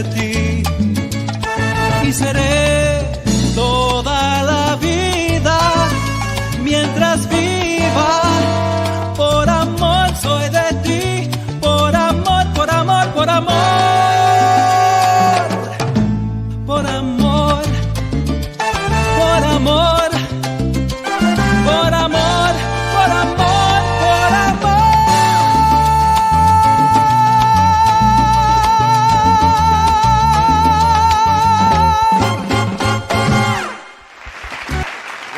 de ti y seré toda la vida mientras viva. Por amor soy de ti, por amor, por amor, por amor, por amor, por amor, por amor, por amor, por amor.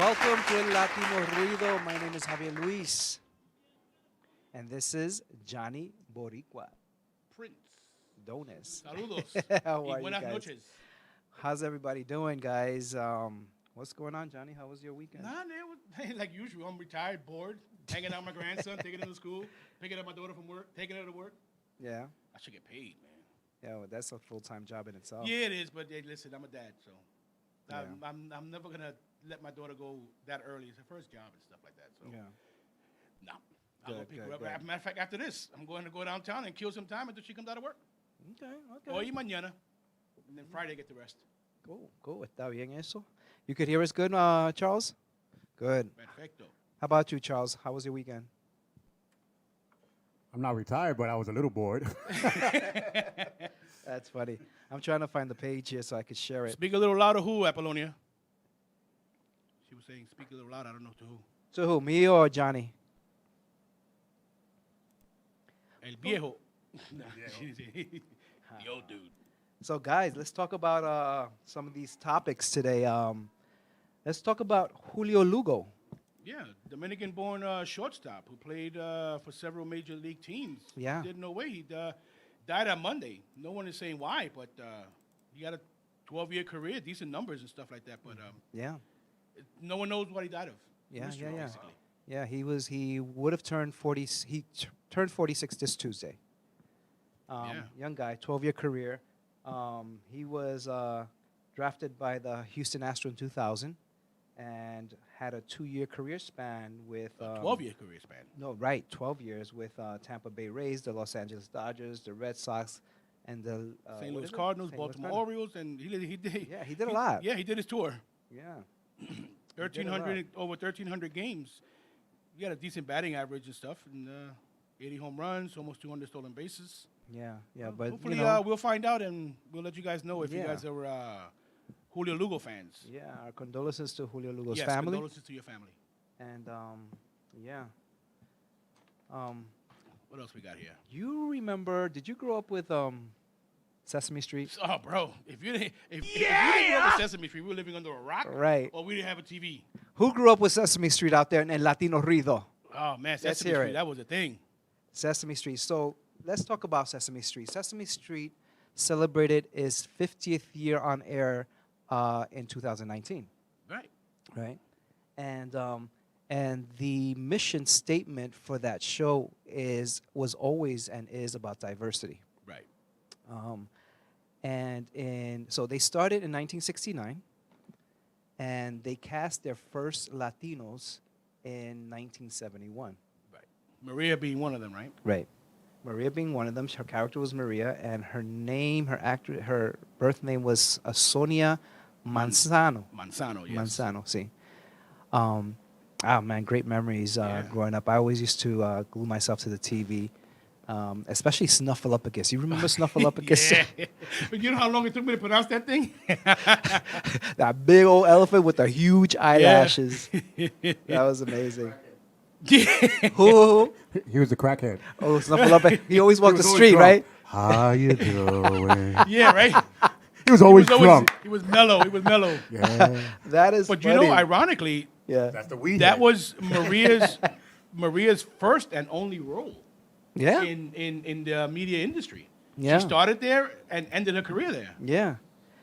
Welcome to El Latino Ruio. My name is Javier Luis. And this is Johnny Boricua. Prince. Dones. Saludos. How Y are you buenas guys? noches. How's everybody doing, guys? What's going on, Johnny? How was your weekend? Nah, man, like usual. I'm retired, bored, hanging out with my grandson, taking him to school, picking up my daughter from work, taking her to work. Yeah. I should get paid, man. Yeah, well, that's a full-time job in itself. Yeah, it is, but hey, listen, I'm a dad, so Yeah. I'm never going to let my daughter go that early. It's her first job and stuff like that. So, Yeah. no. I'm going to pick her up. good. As a matter of fact, after this, I'm going to go downtown and kill some time until she comes out of work. Okay. Hoy y mañana. And then Friday, get the rest. Cool. Está bien eso. You could hear us good, Charles? Good. Perfecto. How about you, Charles? How was your weekend? I'm not retired, but I was a little bored. That's funny. I'm trying to find the page here so I could share it. Speak a little louder, who, Apollonia? She was saying, speak a little louder. I don't know to who. To who, me or Johnny? El viejo. The old dude. So, guys, let's talk about some of these topics today. Let's talk about Julio Lugo. Yeah, Dominican-born shortstop who played for several major league teams. Yeah. Didn't know why. He died on Monday. No one is saying why, but he got a 12-year career, decent numbers and stuff like that. But Yeah. no one knows what he died of. Yeah. Basically. Yeah, he would have turned 40. Turned 46 this Tuesday. Young guy, 12-year career. He was drafted by the Houston Astros in 2000 and had a 2-year career span with 12-year career span. No, right, 12 years with Tampa Bay Rays, the Los Angeles Dodgers, the Red Sox, and the St. what Louis is it? Cardinals, St. Louis Baltimore Cardinals. Orioles, and he did. Yeah, he did a lot. Yeah, he did his tour. Yeah. 1,300 over 1,300 games. He got a decent batting average and stuff, and 80 home runs, almost 200 stolen bases. Yeah, Well, but hopefully you know, we'll find out and we'll let you guys know if you Yeah. guys are Julio Lugo fans. yeah, our condolences to Julio Lugo's Yes, family. condolences to your family. And yeah. What else we got here? You remember? Did you grow up with Sesame Street? Oh, bro, if you didn't grow up with Sesame Street, we were living under a rock, Right. or we didn't have a TV. Who grew up with Sesame Street out there in Latino Ruido? Oh man, Let's Sesame hear Street, it. that was a thing. Sesame Street. So let's talk about Sesame Street. Sesame Street celebrated its 50th year on air in 2019, Right. right? And the mission statement for that show was always and is about diversity. Right. So they started in 1969, and they cast their first Latinos in 1971. Right. Maria being one of them, right? Right. Maria being one of them. Her character was Maria, and her birth name was Sonia Manzano. Manzano, yes. Manzano, see. Man, great memories Yeah. growing up. I always used to glue myself to the TV, especially Snuffleupagus. You remember Snuffleupagus? Yeah. But you know how long it took me to pronounce that thing? That big old elephant with the huge eyelashes. That was amazing. Who? He was a crackhead. Oh, Snuffleupagus. He always walked the was always street, drunk. right? How you doing? Yeah, right. He was always drunk. He was mellow. He was mellow. Yeah. That is But funny. you know, ironically, Yeah. That's the weed. that head. was Maria's first and only role Yeah. in the media industry. Yeah. She started there and ended her career there. Yeah.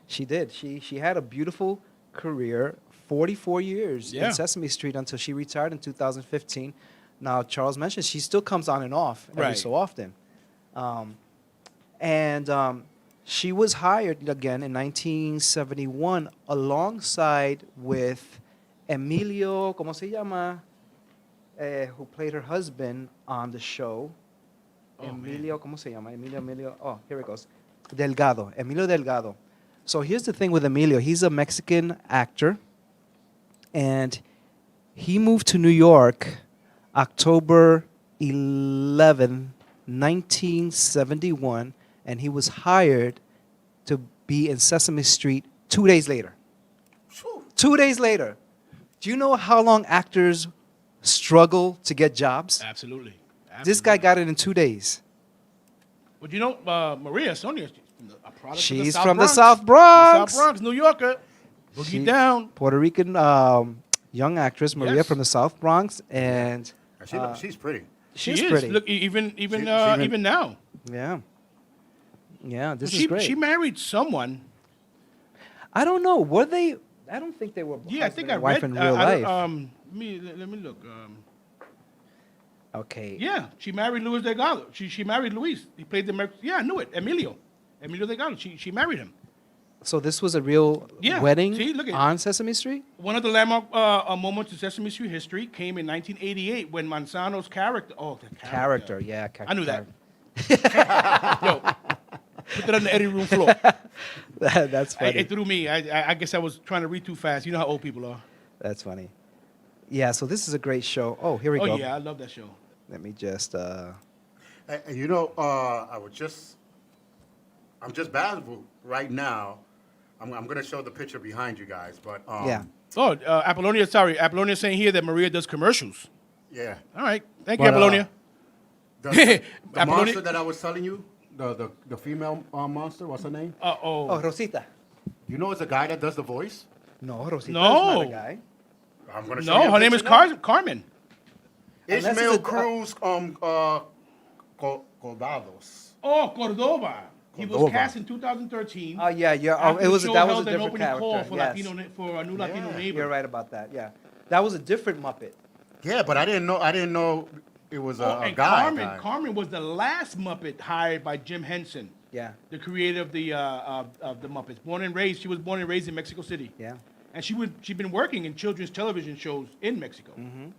She did. She had a beautiful career, 44 years Yeah. in Sesame Street until she retired in 2015. Now, Charles mentioned she still comes on and off every Right. so often. She was hired again in 1971 alongside with Emilio, ¿cómo se llama? Who played her husband on the show. Oh, Emilio, ¿cómo se llama? Emilio. Oh, here it goes. Delgado, Emilio Delgado. So here's the thing with Emilio. He's a Mexican actor, and he moved to New York October 11, 1971, and he was hired to be in Sesame Street 2 days later. 2 days later. Do you know how long actors struggle to get jobs? Absolutely. This guy got it in 2 days. But you know, Maria Sonia, a product She's of from the the South South Bronx. Bronx. The South Bronx, New Yorker. Boogie She- down. Puerto Rican young actress, Maria Yes. from the South Bronx. And She's pretty. She she's is. pretty. Look, even even- now. Yeah. Yeah, this she is great. she married someone. I don't know. Were they? I don't think they were. Yeah, I think I wife read. in real I life. don't- let me look. Okay. Yeah, she married Luis Delgado. She married Luis. He played the Yeah, I knew it. Emilio Delgado. She married him. So this was a real Yeah, wedding see, look at- on Sesame Street? One of the landmark moments in Sesame Street history came in 1988 when Manzano's character. Oh, the Character, yeah. I knew that. Yo, put that on the editing room floor. That's funny. It threw me. I guess I was trying to read too fast. You know how old people are. That's funny. Yeah, so this is a great show. Oh, here we Oh go. yeah, I love that show. Let me just. You know, I'm just baffled right now. I'm going to show the picture behind you guys, but Yeah. Oh, Apollonia. Sorry, Apollonia saying here that Maria does commercials. yeah. All right, thank you, But, Apollonia. The Apollonia- monster that I was telling you, the female monster, what's her name? Oh, Rosita. You know, it's a guy that does the voice. No, Rosita No. is not a guy. I'm going to show you. No, a her name is picture now. Carmen. Unless Ismael it's a- Cruz Coldados. Oh, Cordova. He was Cordova. cast in 2013. Oh, yeah, yeah. Oh, after it the was show that was held a an different opening call character. for Yes. for a new Latino Yeah. neighbor. You're right about that. Yeah, that was a different Muppet. Yeah, but I didn't know it was a And guy. Carmen was the last Muppet hired by Jim Henson, Yeah, the creator of the Muppets. She was born and raised in Mexico City. yeah. And she'd been working in children's television shows in Mexico. Mm-hmm.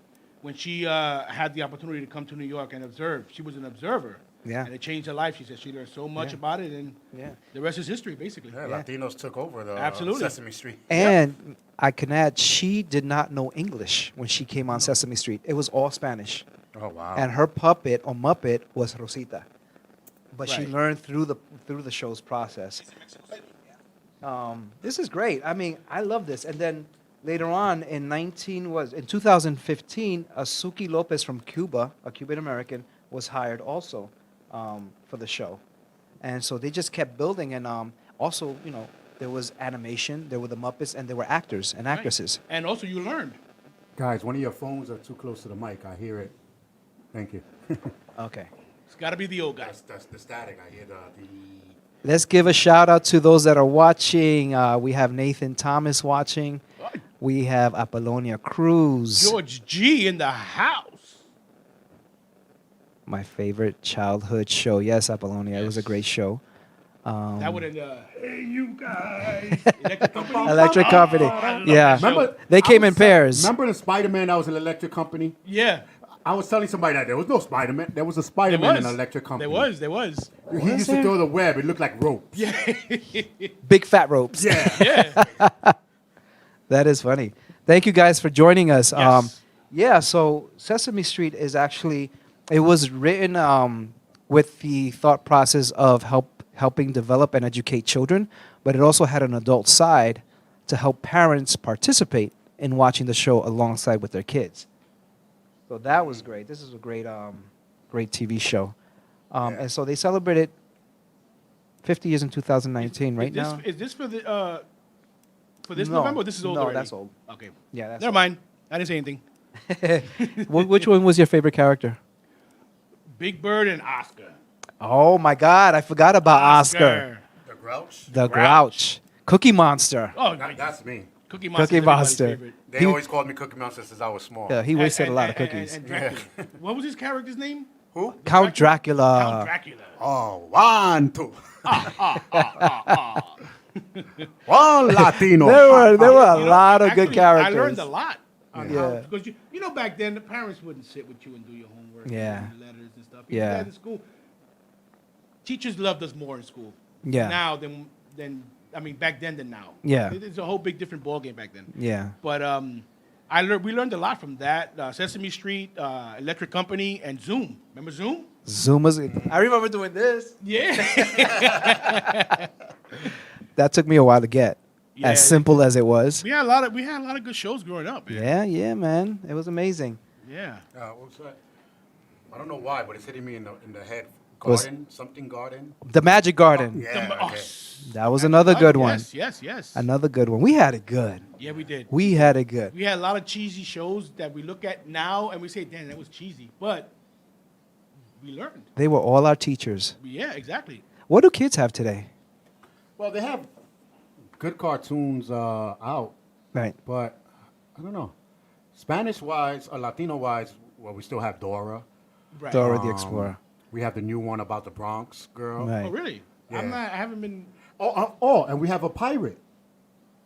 When she had the opportunity to come to New York and observe, she was an observer. Yeah. And it changed her life. She said she learned so much Yeah. about it, and Yeah. the rest is history, basically. Yeah, Yeah. Latinos took over the Absolutely. Sesame Street. And I can add, she did not know English when she came on Sesame Street. It was all Spanish. Oh wow. And her puppet or Muppet was Rosita, but she Right. learned through the show's process. This is great. I mean, I love this. And then later on in 2015, Suki Lopez from Cuba, a Cuban American, was hired also for the show, and so they just kept building. And also, you know, there was animation, there were the Muppets, and there were actors and actresses. Right. And also, you learned. Guys, one of your phones are too close to the mic. I hear it. Thank you. Okay. It's got to be the old guy. That's the static. I hear the Let's give a shout out to those that are watching. We have Nathan Thomas watching. We have Apollonia Cruz. George G in the house. My favorite childhood show. Yes, Apollonia. It was a Yes. great show. That would have, hey, you guys. Electric Company. Electric Company. Yeah. Remember, They came I in was- pairs. Remember the Spider-Man that was an electric company? Yeah. I was telling somebody that there was no Spider-Man. There was a Spider-Man in an electric company. There was. He used to throw the web. It looked like rope. Yeah. Big fat ropes. Yeah. Yeah. That is funny. Thank you guys for joining us. Yes. Yeah, so Sesame Street is actually, it was written with the thought process of helping develop and educate children, but it also had an adult side to help parents participate in watching the show alongside with their kids. So that was great. This is a great TV show. And so they celebrated 50 years in 2019 right now. Is this for the for this No. November? Or this is old No, already? that's old. Okay. Yeah, that's Never old. mind. I didn't say anything. Which one was your favorite character? Big Bird and Oscar. Oh my God, I forgot about Oscar. The Grouch. The Grouch. Grouch. Cookie Monster. Oh, That's me. Cookie Monster. Cookie is everybody's Monster. favorite. They He- always called me Cookie Monster since I was small. Yeah, he wasted a And- lot of and- cookies. and Dracula. What was his character's name? Who? Count Dracula. Count Dracula. Oh, 1, 2. One Latino. There were a You know, lot of actually, good characters. I learned a lot. On Yeah. how, because you know back then the parents wouldn't sit with you and do your homework. Yeah. And letters and stuff. You Yeah. did that in school. Teachers loved us more in school. Yeah. now than I mean back then than now. Yeah. It's a whole big different ball game back then. Yeah. But we learned a lot from that. Sesame Street, Electric Company, and Zoom. Remember Zoom? Zoom was. I remember doing this. Yeah. That took me a while to get. Yeah, As simple as it was. we had a lot of good shows growing up, man. Yeah, yeah, man. It was amazing. Yeah. What's that? I don't know why, but it's hitting me in the head. Was- Garden. The Magic Garden. Yeah. Oh, Okay. That was another good one. Yes. Another good one. We had it good. Yeah, we did. We had it good. We had a lot of cheesy shows that we look at now and we say, damn, that was cheesy. But we learned. They were all our teachers. Yeah, exactly. What do kids have today? Well, they have good cartoons out, Right. but I don't know. Spanish-wise or Latino-wise, well, we still have Dora. Right. Dora the Explorer. We have the new one about the Bronx girl. Right. Oh, really? Yeah. I haven't been. And we have a pirate.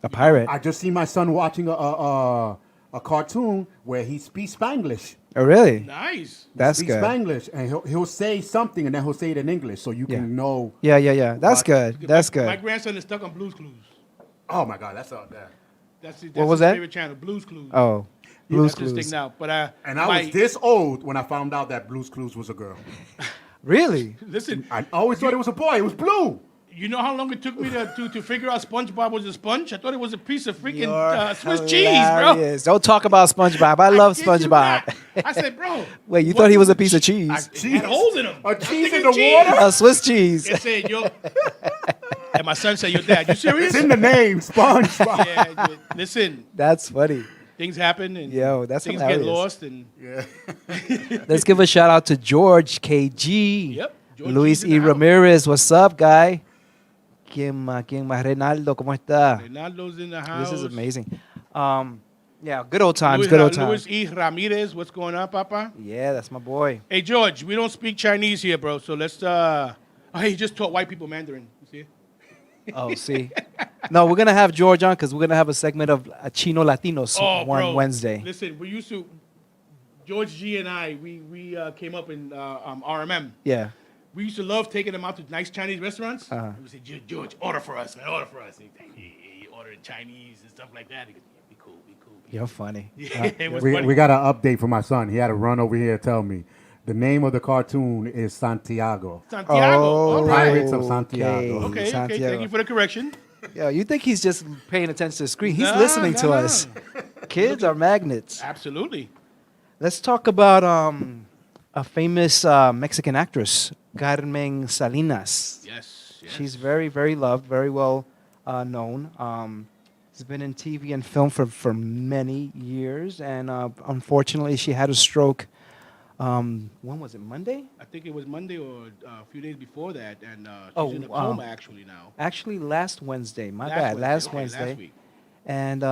A pirate. I just see my son watching a cartoon where he speaks Spanglish. Oh, really? Nice. That's Speaks good. Spanglish, and he'll say something, and then he'll say it in English, so you Yeah. can know. Yeah, yeah, yeah. That's good. That's My good. grandson is stuck on Blue's Clues. Oh my God, that's out there. That's What was his that? favorite channel, Blues Clues. Oh, Blue's That's his Clues. thing now. But And I was this old when I found out that Blue's Clues was a girl. Really? listen. I always thought it was a boy. It was blue. You know how long it took me to figure out SpongeBob was a sponge? I thought it was a piece of freaking You're Swiss cheese, bro. hilarious. Don't talk about SpongeBob. I love kid you SpongeBob. not. I said, bro. Wait, you what thought he was a the piece of che- cheese? It had holes in him. A cheese in Thinking the water? A Swiss cheese. It said, yo. And my son said, yo, Dad, you serious? It's in the name, SpongeBob. Yeah, listen, That's funny. things happen and Yo, that's things hilarious. get lost. And Yeah. Let's give a shout out to George KG. Yep. George Luis G's in E. the house. Ramirez. What's up, guy? ¿Quién más? Reinaldo, ¿cómo está? Ronaldo's in the house. This is amazing. Yeah, good old times, Luis, good old Luis times. E. Ramirez, what's going on, Papa? Yeah, that's my boy. Hey, George, we don't speak Chinese here, bro. So let's. Oh, he just taught white people Mandarin. You see? Oh, see. No, we're going to have George on because we're going to have a segment of Chino Latinos one bro. Wednesday. Listen, we used to. George G and I, we came up in RMM. Yeah. We used to love taking them out to nice Chinese restaurants. Uh-huh. And we say, George, order for us, man, order for us. And he'd say, yeah, you order in Chinese and stuff like that. He goes, yeah, be cool, be cool. You're funny. Yeah, it was We, funny. we got an update for my son. He had to run over here and tell me. The name of the cartoon is Santiago. Santiago. All right. Pirates of Santiago. Okay, okay. Santiago. Thank you for the correction. Yeah, you think he's just paying attention to the screen. He's Nah, listening nah, to nah. us. Kids are magnets. Absolutely. Let's talk about a famous Mexican actress, Carmen Salinas. Yes. yes. She's very, very loved, very well known. She's been in TV and film for many years, and unfortunately, she had a stroke. When was it? Monday? I think it was Monday or a few days before that, and she's Oh, in a coma actually now. Actually, last Wednesday. My bad. Last Okay, Wednesday. Last week. And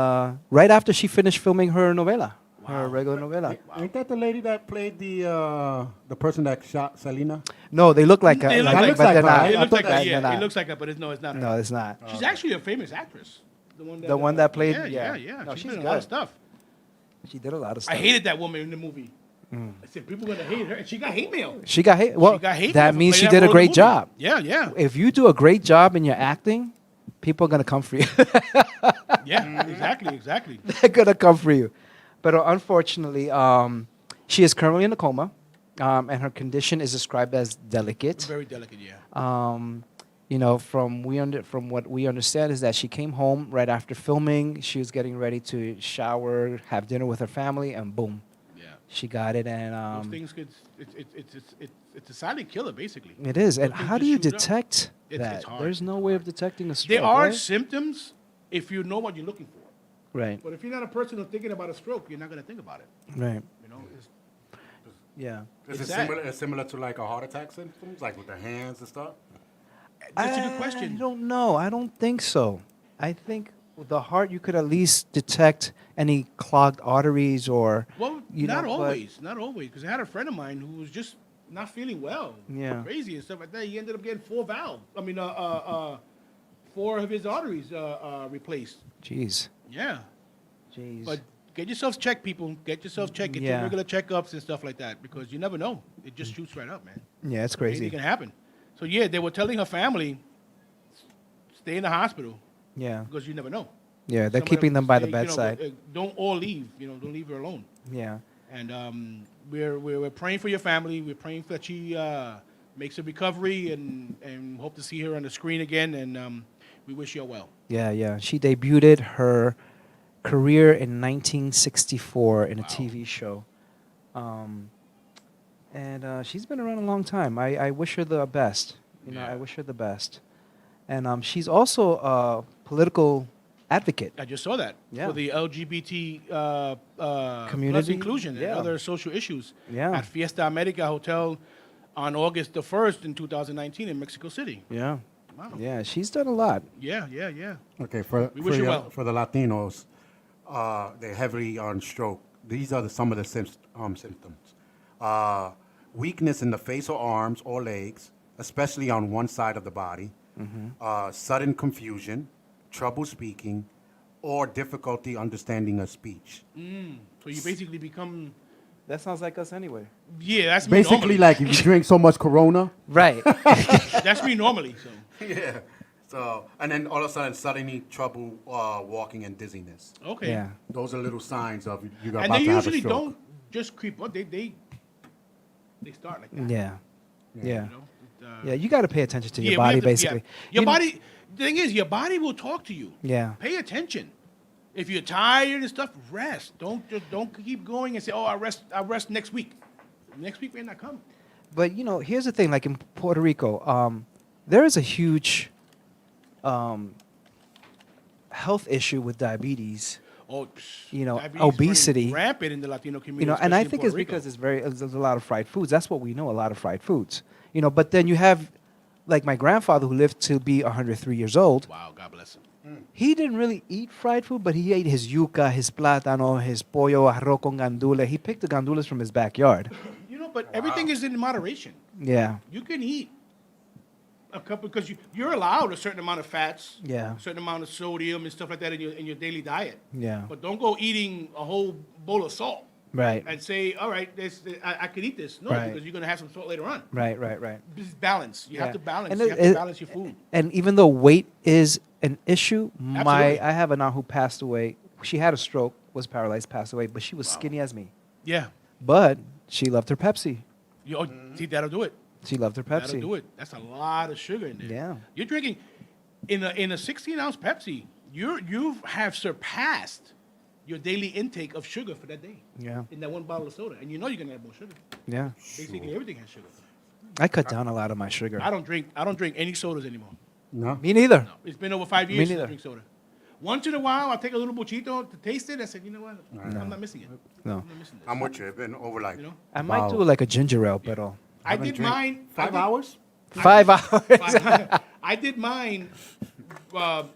right after she finished filming her novela, her regular novela. Ain't that the lady that played the person that shot Selena? No, they look like They her. look but like they're her, not. right? It I looks thought like They're her, yeah. not. It looks like her, but no, it's not her. No, it's not. She's actually a famous actress. The one that played- Yeah. yeah. No, she's she's been in a lot of good. stuff. She did a lot of I stuff. hated that woman in the movie. I said people gonna hate her, and she got hate mail. She got hate. Well, she got hate mail that for means she playing did a role in the great movie. job. Yeah, yeah, If you do a great job in your acting, people are gonna come for you. yeah. Exactly. They're gonna come for you. But unfortunately, she is currently in a coma, and her condition is described as delicate. Very delicate, yeah. You know, from what we understand is that she came home right after filming. She was getting ready to shower, have dinner with her family, and boom, Yeah. she got it. Those And things could. It's a silent killer, basically. it is. And those things how do just you shoot up. detect It's that? hard. There's no way of detecting a stroke. There are right? symptoms if you know what you're looking for. Right. But if you're not a person who's thinking about a stroke, you're not gonna think about it. Right. You know. Yeah. Is it It's sad. similar to like a heart attack symptoms, like with the hands and stuff? That's a good I question. don't know. I don't think so. I think with the heart, you could at least detect any clogged arteries or. Well, You not know, but- always, not always, because I had a friend of mine who was just not feeling well, Yeah. crazy and stuff like that. He ended up getting 4 of his arteries replaced. Jeez. Yeah, Jeez. but get yourselves checked, people. Get yourselves checked. Get your Yeah. regular checkups and stuff like that, because you never know. It just shoots right up, man. yeah, it's Anything crazy. can happen. So yeah, they were telling her family stay in the hospital Yeah. because you never know. Yeah. They're Some of keeping them by the stay, you know, bedside. don't all leave. Don't leave her alone. Yeah. And we're praying for your family. We're praying that she makes a recovery and hope to see her on the screen again. And we wish you well. Yeah. Yeah. She debuted her career in 1964 in a Wow. TV show. And she's been around a long time. I wish her the best. I Yeah. wish her the best. And she's also a political advocate. I just saw that Yeah. for the LGBT plus Community, inclusion yeah. and other social issues Yeah. at Fiesta America Hotel on August the 1st in 2019 in Mexico City. Yeah. Wow. Yeah. She's done a lot. Yeah. Okay, We wish you well. for the Latinos, they're heavily on stroke. These are some of the symptoms. Weakness in the face or arms or legs, especially on one side of the body. Sudden confusion, trouble speaking, or difficulty understanding a speech. So you basically become That sounds like us anyway. that's me Basically, normally. like if you drink so much Corona. Right. That's me normally. So Yeah. So, and then all of a sudden, suddenly trouble walking and dizziness. okay. Yeah. Those are little signs of you got And about they to have a usually stroke. don't just creep up. They start like that. Yeah. Yeah. You know? Yeah. You got to pay attention to Yeah, your we body, have to- yeah. basically. Your You know- body. The thing is, your body will talk to you. Yeah. Pay attention. If you're tired and stuff, rest. Don't keep going and say, "Oh, I rest next week." Next week may not come. But here's the thing: like in Puerto Rico, there is a huge health issue with diabetes. Oh, You know, diabetes is running obesity. rampant in the Latino community. And I especially in think Puerto it's Rico. because there's a lot of fried foods. That's what we know, a lot of fried foods. But then you have, like my grandfather who lived to be 103 years old. Wow, God bless him. He didn't really eat fried food, but he ate his yuca, his plátano, his pollo, arroz con gandules. He picked the gandules from his backyard. But everything is in moderation. Yeah, You can eat a couple because you're allowed a certain amount of fats, yeah, a certain amount of sodium and stuff like that in your daily diet. yeah. But don't go eating a whole bowl of salt Right, and say, "All right, I could eat this." No, Right. because you're gonna have some salt later on. right. It's balance. You have Yeah. to balance. And You it- have to it- balance your food. And even though weight is an issue, Absolutely. I have an aunt who passed away. She had a stroke, was paralyzed, passed away, but she was Wow. skinny as me. Yeah. But she loved her Pepsi. See, that'll do it. She loved her That'll Pepsi. do it. That's a lot of sugar in there. Yeah. You're drinking in a 16-ounce Pepsi. You have surpassed your daily intake of sugar for that day Yeah, in that one bottle of soda, and you know you're gonna have more sugar. yeah. Basically, everything has sugar. I cut down a lot of my sugar. I don't drink any sodas anymore. No? Me neither. No, it's been over 5 Me years since I neither. drink soda. Once in a while, I'll take a little buchito to taste it. I said, you know what? I'm not missing it. No. I'm not missing this. I'm with you. It's been over like You know, I might Wow. do like a ginger ale, but I haven't did drank mine 5 hours? 5 hours. I did mine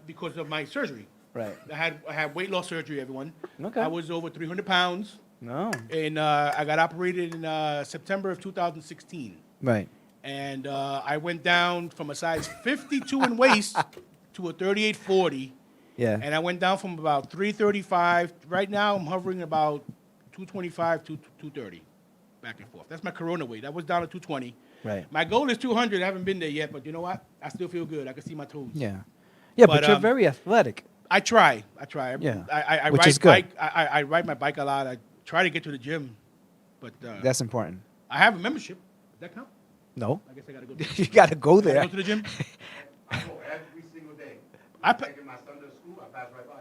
because of my surgery. Right. I had weight loss surgery. Everyone. Okay. I was over 300 pounds, No. and I got operated in September of 2016. Right. And I went down from a size 52 in waist to a 38-40. Yeah. And I went down from about 335. Right now, I'm hovering about 225 to 230, back and forth. That's my Corona weight. I was down to 220. Right. My goal is 200. I haven't been there yet, but you know what? I still feel good. I can see my toes. Yeah. Yeah, but But, you're very athletic. I try. Yeah. I Which ride is good. bike. I ride my bike a lot. I try to get to the gym, but That's important. I have a membership. Does that count? No. I guess I gotta go. You got to go Gotta there. go to the gym. I go every single day. I pa- Taking my son to school, I pass right by.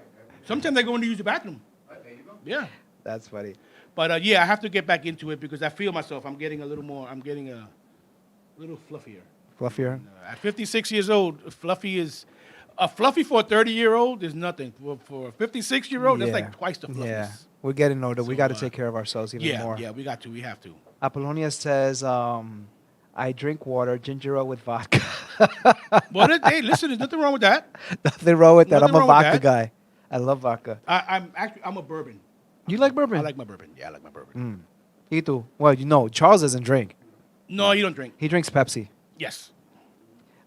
Sometimes I go in to use the bathroom. There you go. Yeah. That's funny. But yeah, I have to get back into it because I feel myself. I'm getting a little more. I'm getting a little fluffier. Fluffier. At 56 years old, fluffy is a fluffy for a 30-year-old is nothing. For a 56-year-old, that's Yeah. like twice the fluffies. Yeah. We're getting older. We So, got to take care of ourselves even Yeah, more. yeah, we got to. We have to. Apollonia says, I drink water, ginger ale with vodka. Well, hey, listen, there's nothing wrong with that. Nothing wrong with that. Nothing I'm a wrong with vodka that. guy. I love vodka. I'm a bourbon. You like bourbon? I like my bourbon. Yeah, I like my bourbon. You too. Well, Charles doesn't drink. No, you don't drink. He drinks Pepsi. Yes.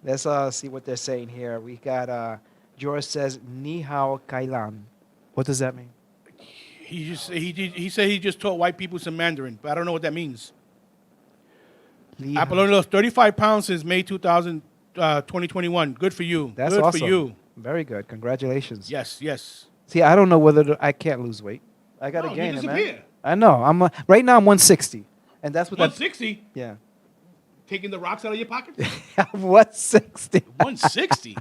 Let's see what they're saying here. We got George says ni hao kailan. What does that mean? He said he just taught white people some Mandarin, but I don't know what that means. Ni hao- Apollonia lost 35 pounds since May 2000. 2021. Good for you. That's good awesome. for you. Very good. Congratulations. Yes, yes. See, I don't know whether I can't lose weight. I got to No, you gain it, man. disappear. I know. Right now I'm 160, and that's what that. 160. Yeah. Taking the rocks out of your pocket. I'm 160. 160.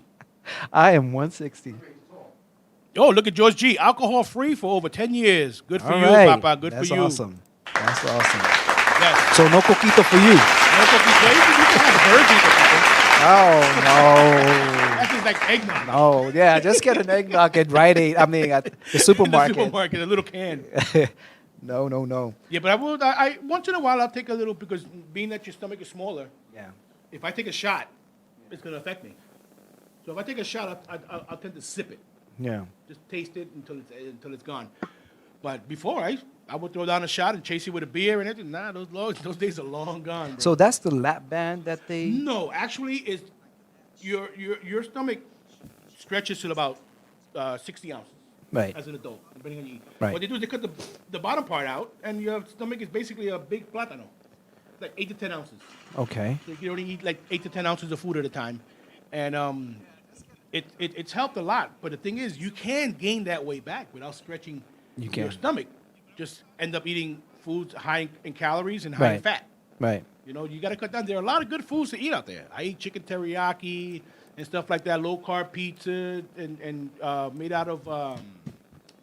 I am 160. Oh, look at George G. Alcohol free for over 10 years. Good for All you, right. Papa. Good That's for you. awesome. That's awesome. Yes. So no coquito for you. No cookies. Well, you can have virgin coquito. Oh That's just like eggnog. no. No. Yeah, just get an eggnog at Rite Aid. I mean, at the In supermarket. the supermarket, a little can. No, no, no. Yeah, but I once in a while I'll take a little because being that your stomach is smaller, Yeah. if I take a shot, it's gonna affect me. So if I take a shot, I'll tend to sip it, Yeah. just taste it until it's gone. But before I would throw down a shot and chase it with a beer and everything. Nah, those days are long gone. Bro. So that's the lap band that they. No, actually, it's your stomach stretches to about 60 ounces. Right. As an adult, depending on you. Right. What they do is they cut the bottom part out, and your stomach is basically a big plátano, like 8 to 10 ounces. Okay. So you only eat like 8 to 10 ounces of food at a time, and it's helped a lot. But the thing is, you can gain that weight back without stretching You your can. stomach. Just end up eating foods high in calories and high in Right. fat. Right. You know, you got to cut down. There are a lot of good foods to eat out there. I eat chicken teriyaki and stuff like that, low carb pizza and made out of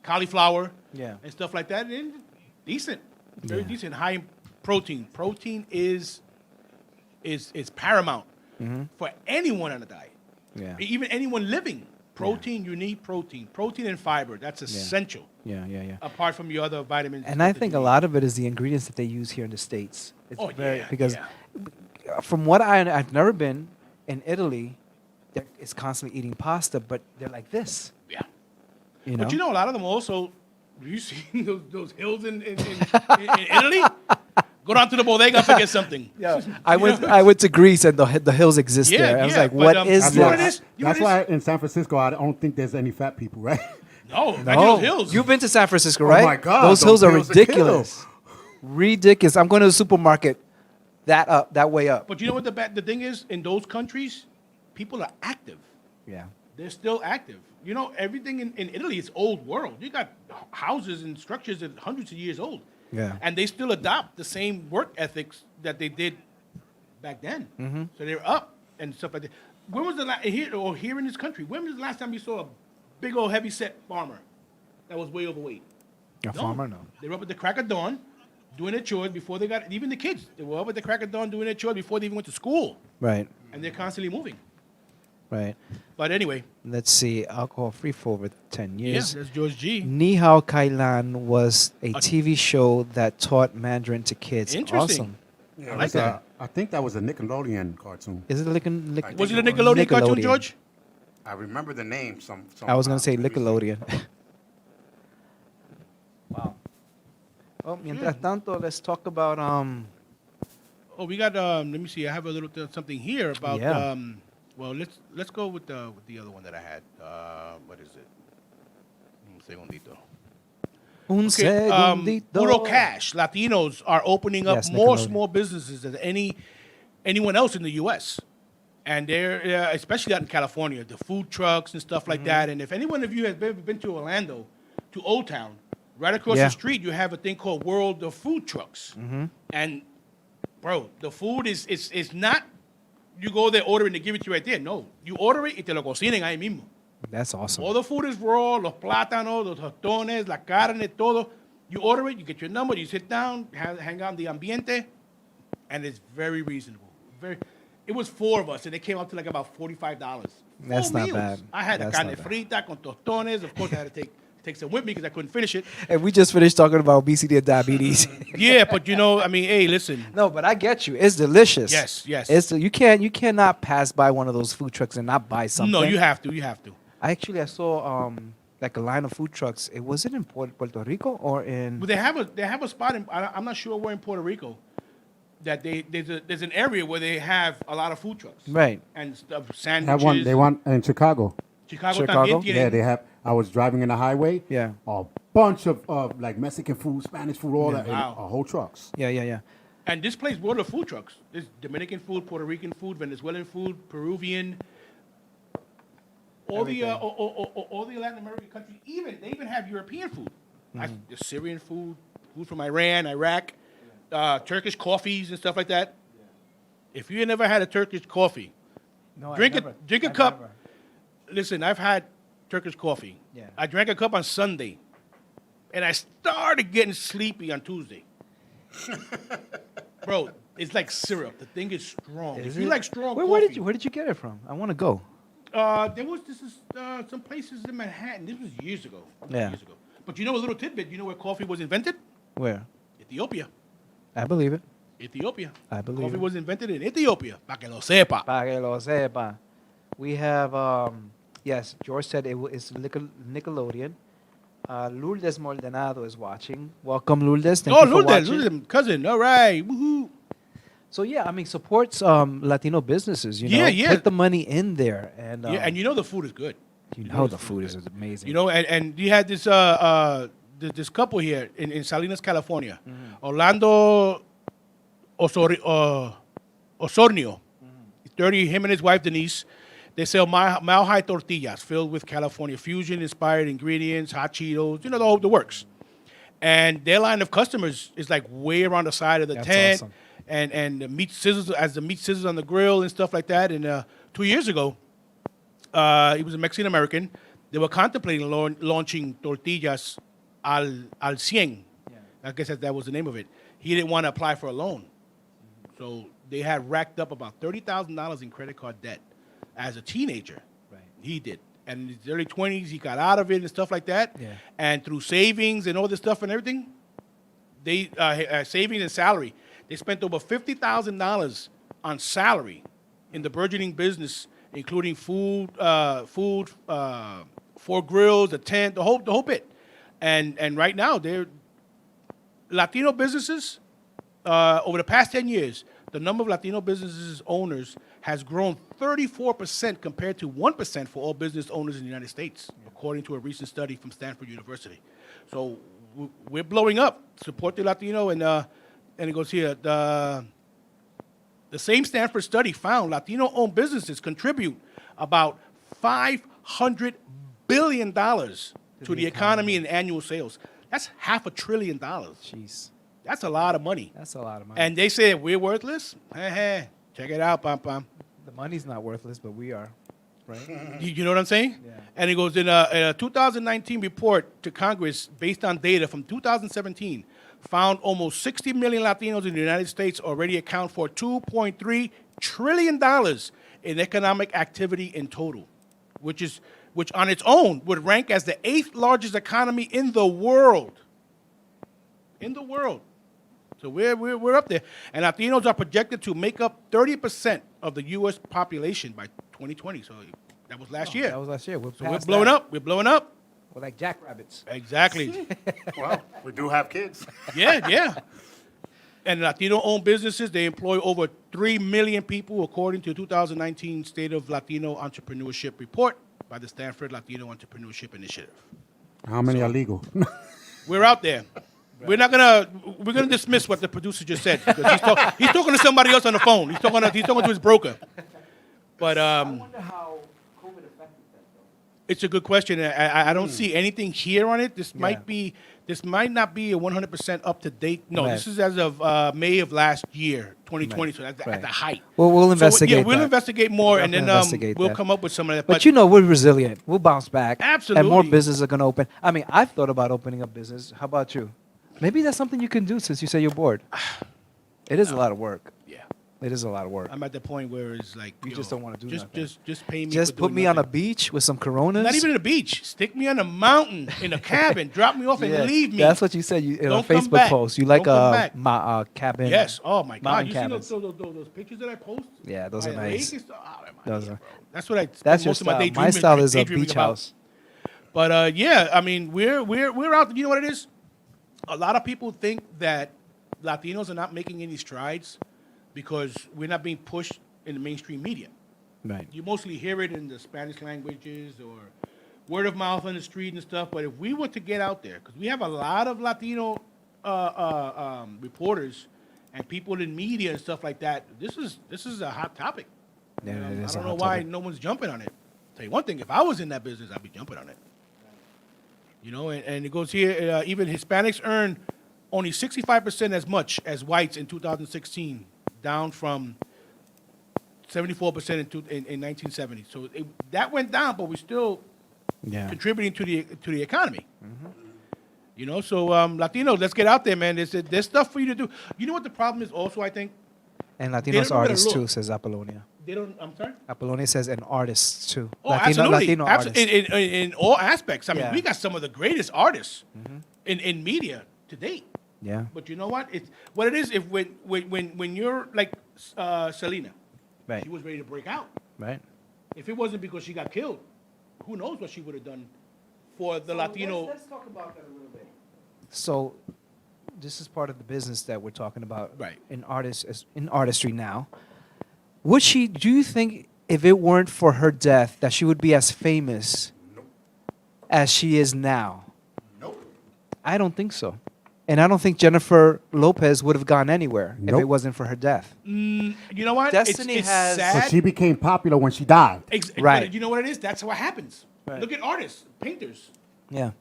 cauliflower Yeah. and stuff like that. And decent, very Yeah. decent, high in protein. Protein is paramount for anyone on a diet. Yeah. Even anyone living. Protein, you need protein. Protein and fiber, that's essential. Yeah. Yeah. Yeah. Apart from your other vitamins. And I that think you a need. lot of it is the ingredients that they use here in the States. It's Oh, very, yeah, because yeah. from what I've never been in Italy, it's constantly eating pasta, but they're like this. Yeah. You know? But you know, a lot of them also. Have you seen those hills in Italy? Go down to the bodega and forget something. Yeah, I went to Greece and the hills exist Yeah, there. I was yeah, like, but, what is you know what it this? is? You know That's what why it in San Francisco, I don't think there's any fat people, right? No, I No, those hills. you've been to San Francisco, right? my God, those hills are hills are killer. ridiculous. Ridiculous. I'm going to the supermarket that way up. But you know what the thing is? In those countries, people are active. Yeah. They're still active. You know, everything in Italy is old world. You got houses and structures that are hundreds of years old. Yeah. And they still adopt the same work ethics that they did back then. Mm-hmm. So they're up and stuff like that. When was the last, here in this country, when was the last time you saw a big old heavy set farmer that was way overweight? A farmer, no. They were up at the crack of dawn doing their chores before they got, even the kids, they were up at the crack of dawn doing their chores before they even went to school. Right. And they're constantly moving. Right. But anyway, Let's see. Alcohol free for over 10 yeah, years. that's George G. Ni Hao Kailan was a TV show that taught Mandarin to kids. Interesting. Awesome. I like that. I think that was a Nickelodeon cartoon. Is it Was it a Nickelodeon cartoon, George? I remember the name. Some I was going to say let me see. Nickelodeon. Wow. Oh, mientras tanto, let's talk about Oh, we got. Let me see. I have a little something here about. Yeah. Well, let's go with the other one that I had. What is it? Un segundito. Un Okay, segundito. Puro Cash. Latinos are opening up Yes, more Nickelodeon. small businesses than anyone else in the U.S. And they're especially out in California, the food trucks and stuff Mm-hmm. like that. And if anyone of you has ever been to Orlando, to Old Town, right across Yeah. the street, you have a thing called World of Food Trucks. Mm-hmm. And bro, the food is not. You go there, order it, and they give it to you right there. No, you order it y te lo cocinen ahí mismo. That's awesome. All the food is raw, los plátanos, los tostones, la carne, todo. You order it, you get your number, you sit down, hang out in the ambiente, and it's very reasonable. It was 4 of us, and it came up to like about $45. That's Full not meals. bad. I had That's the carne not bad. frita con tostones. Of course, I had to take some with me because I couldn't finish it. And we just finished talking about obesity and diabetes. Yeah, but you know, I mean, hey, listen. No, but I get you. It's delicious. Yes, yes. You cannot pass by one of those food trucks and not buy something. No, you have to. You have to. I saw like a line of food trucks. It was it in Puerto Rico or in? But they have a spot in. I'm not sure where in Puerto Rico. That there's an area where they have a lot of food trucks. Right. And stuff, Have sandwiches. one. They want in Chicago. Chicago. Chicago? También tienen. Yeah, they have. I was driving in the highway. Yeah. A bunch of like Mexican food, Spanish food, all that. Wow. Whole trucks. Yeah. And this place, what are food trucks? There's Dominican food, Puerto Rican food, Venezuelan food, Peruvian, all the Latin American countries. They even have European food. The Syrian food, food from Iran, Iraq, Turkish coffees and stuff like that. If you never had a Turkish coffee, No, drink a I've cup. never. Listen, I've had Turkish coffee. Yeah. I drank a cup on Sunday, and I started getting sleepy on Tuesday. Bro, it's like syrup. The thing is strong. Is if you it? like strong Where coffee. did you get it from? I want to go. There was some places in Manhattan. This was years ago. Yeah. Years ago. But you know a little tidbit. You know where coffee was invented? Where? Ethiopia. I believe it. Ethiopia. I believe Coffee it. was invented in Ethiopia. Pa que lo sepa. Pa que lo sepa. We have, yes, George said it's Nickelodeon. Lourdes Maldonado is watching. Welcome, Lourdes. Thank you for watching. Lourdes, cousin. All right. Woohoo. So, yeah, I mean, supports Latino businesses, you know. Yeah. Put the money in there. And, Yeah, and you know the food is good. you know the food is amazing. You know, and you had this this couple here in Salinas, California, Orlando Osornio, 30. Him and his wife Denise, they sell mile high tortillas filled with California fusion inspired ingredients, hot Cheetos, you know the works. And their line of customers is like way around the side of the That's tent, awesome. and the meat sizzles on the grill and stuff like that. And 2 years ago, he was a Mexican American. They were contemplating launching tortillas al cien. Yeah. I guess that was the name of it. He didn't want to apply for a loan, so they had racked up about $30,000 in credit card debt as a teenager. Right. He did, and in his early 20s, he got out of it and stuff like that. Yeah. And through savings and all this stuff and everything, they savings and salary, they spent over $50,000 on salary in the burgeoning business, including food, four grills, a tent, the whole bit. And right now, they're Latino businesses. Over the past 10 years, the number of Latino businesses owners has grown 34% compared to 1% for all business owners in the United States, according to a recent study from Stanford University. So we're blowing up. Support the Latino, and it goes here. The same Stanford study found Latino-owned businesses contribute about $500 billion to the economy in annual sales. That's $500 billion. Jeez. That's a lot of money. That's a lot of money. And they say we're worthless? Hey, check it out, pam pam. the money's not worthless, but we are, right? You know what I'm saying? Yeah. And it goes in a 2019 report to Congress based on data from 2017, found almost 60 million Latinos in the United States already account for $2.3 trillion in economic activity in total, which on its own would rank as the 8th largest economy in the world. In the world. So we're up there. And Latinos are projected to make up 30% of the U.S. population by 2020. So that was last year. That was last year. We're, So we're past blowing that. up. We're blowing up. We're like jackrabbits. Exactly. Well, we do have kids. Yeah. And Latino-owned businesses, they employ over 3 million people, according to 2019 State of Latino Entrepreneurship Report by the Stanford Latino Entrepreneurship Initiative. How many are legal? We're out there. We're gonna dismiss what the producer just said because he's talking to somebody else on the phone. He's talking to his broker. But I wonder how COVID affected that, though. it's a good question. I don't see anything here on it. This Yeah. might not be a 100% up to date. No, Right. this is as of May of last year, 2020. So that's Right. at the height. Well, we'll investigate We'll that. investigate more, We'll and then definitely investigate we'll that. come up with some of that. But you know, we're resilient. We'll bounce back. Absolutely. And more businesses are going to open. I mean, I've thought about opening a business. How about you? Maybe that's something you can do since you say you're bored. It is a lot of work. yeah, It is a lot of work. I'm at the point where it's like You just don't wanna do just, nothing. Just pay me. Just for put doing me on a nothing. beach with some Coronas. Not even in a beach. Stick me on a mountain in a cabin. Drop me off and Yeah, leave me. That's what you said in a Don't come Facebook back. post. You like Don't come back. my cabin. Yes. Oh my God. mountain You cabins. see those pictures that I post? Yeah, those By are the lake nice. and stuff? Oh, man, Those yeah, are- bro. That's what I spend That's your most of my style. day My style is a daydreaming beach about. house. But yeah, I mean, we're out. You know what it is? A lot of people think that Latinos are not making any strides because we're not being pushed in the mainstream media. Right. You mostly hear it in the Spanish languages or word of mouth on the street and stuff. But if we were to get out there, because we have a lot of Latino reporters and people in media and stuff like that, this is a hot topic. Yeah, You know, it is I a don't know hot why topic. no one's jumping on it. Tell you one thing, if I was in that business, I'd be jumping on it. You know, and it goes here, even Hispanics earn only 65% as much as whites in 2016, down from 74% in 1970. So that went down, but we're still Yeah. contributing to the economy. You know, so Latinos, let's get out there, man. There's stuff for you to do. You know what the problem is also, I think? And don't Latinos know where to artists too, look. says Apollonia. They don't, I'm sorry? Apollonia says and artists too. Oh, absolutely. Latino artists. In all aspects. I mean, Yeah. we got some of the greatest artists in media to date. Yeah. But you know what? It's what it is. If when you're like Selena, Right. she was ready to break out. Right. If it wasn't because she got killed, who knows what she would have done for the Latino. Let's talk about that a little bit. So, this is part of the business that we're talking about. Right. In artistry now. Would she? Do you think if it weren't for her death that she would be as famous as she is now? Nope. I don't think so. And I don't think Jennifer Lopez would have gone anywhere if Nope. it wasn't for her death. You know what? Destiny it's has- sad. So she became popular when she died. Right. But you know what it is? That's what happens. Right. Look at artists, painters. Yeah.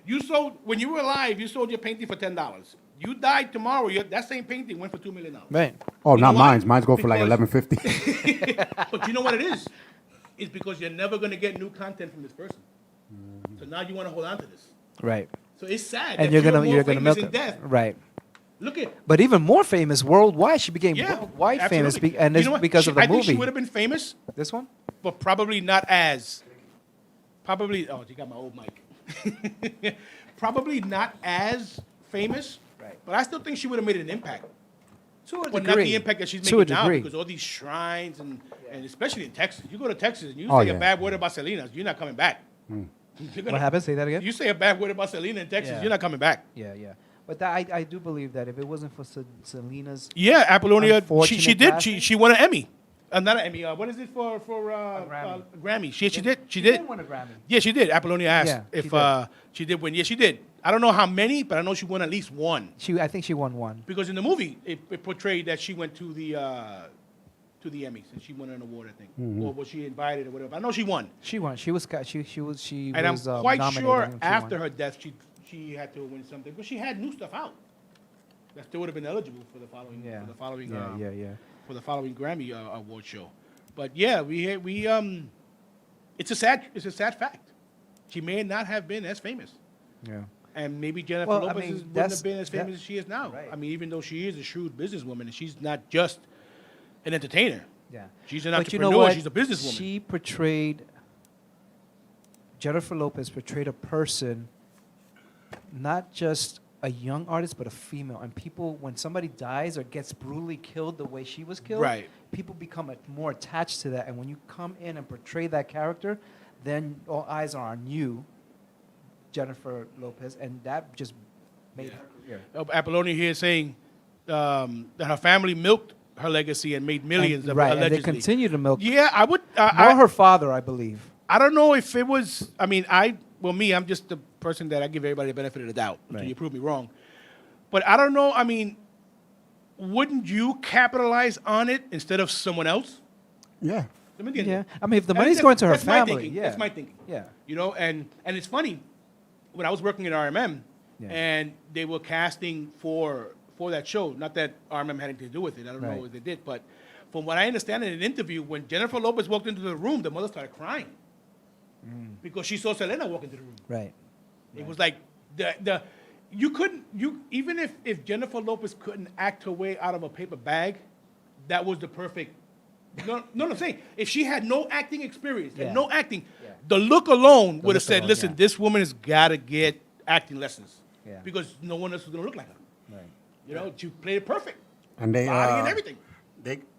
You sold when you were alive. You sold your painting for $10. You died tomorrow. That same painting went for $2 million. Right. Oh, You not know why? mine. Mine's go for like Because- $11.50. But you know what it is? It's because you're never going to get new content from this person. So now you want to hold on to this. Right. So it's sad. And that you're more gonna famous milk in it. death. Right. Look at But even more famous worldwide, she became yeah, worldwide famous, absolutely. and You it's know what? because of the I think movie. she would have been famous, This one? but probably not as. Probably. Oh, you got my old mic. Probably not as famous. Right. But I still think she would have made an impact. To a But not degree. the impact that she's To a making now, degree. because all these shrines and especially in Texas, you go to Texas and you Oh, say a yeah. bad word about Selena, you're not coming back. You're gonna- What happened? Say that again. You say a bad word about Selena in Texas, Yeah. you're not coming back. Yeah, yeah. But that, I do believe that if it wasn't for Selena's Yeah, Apollonia, she Unfortunate did. passing? She won an Emmy. Not an Emmy. What is it for? Grammy. Grammy. She did. She did. win a Grammy. Yeah, she did. Apollonia asked Yeah, if she did. she did win. Yeah, she did. I don't know how many, but I know she won at least one. I think she won one. Because in the movie, it portrayed that she went to the Emmys and she won an award, I think, or was she invited or whatever. I know she won, She won. She was. and I'm was, quite nominated sure and she after won. her death, she had to win something, but she had new stuff out that still would have been eligible for the following Yeah. for the following Yeah. for the following Grammy award show. But yeah, it's a sad fact. She may not have been as famous. Yeah. And maybe Jennifer Well, I Lopez mean, wouldn't that's- have been as famous that- as she is now. right. I mean, even though she is a shrewd businesswoman and she's not just an entertainer. Yeah. She's an But you entrepreneur. know what? She's a businesswoman. She portrayed. Jennifer Lopez portrayed a person, not just a young artist, but a female. And people, when somebody dies or gets brutally killed the way she was killed, Right. people become more attached to that. And when you come in and portray that character, then all eyes are on you, Jennifer Lopez, and that just made her career. Apollonia here is saying that her family milked her legacy and made millions And, of right, allegedly. and they continue to milk. Yeah, I would. More her father, I believe. I don't know if it was. I mean, I'm just the person that I give everybody the benefit of the doubt until Right. you prove me wrong. But I don't know. I mean, wouldn't you capitalize on it instead of someone else? Yeah. Let me get Yeah, it. I mean, if the I think money's going to her that's my family, thinking. yeah, That's my thinking. Yeah, You know, and it's funny when I was working at RMM, Yeah. and they were casting for that show. Not that RMM had anything to do with it. I don't Right. know if they did, but from what I understand in an interview, when Jennifer Lopez walked into the room, the mother started crying because she saw Selena walk into the room. right. It was like even if Jennifer Lopez couldn't act her way out of a paper bag, that was the perfect. No, I'm saying if she had no acting experience Yeah. and no acting, Yeah. the look alone would have look said, alone, "Listen, yeah. this woman has got to get acting lessons Yeah. because no one else is going to look like her." Right. You know, she played it perfect, And they body and everything.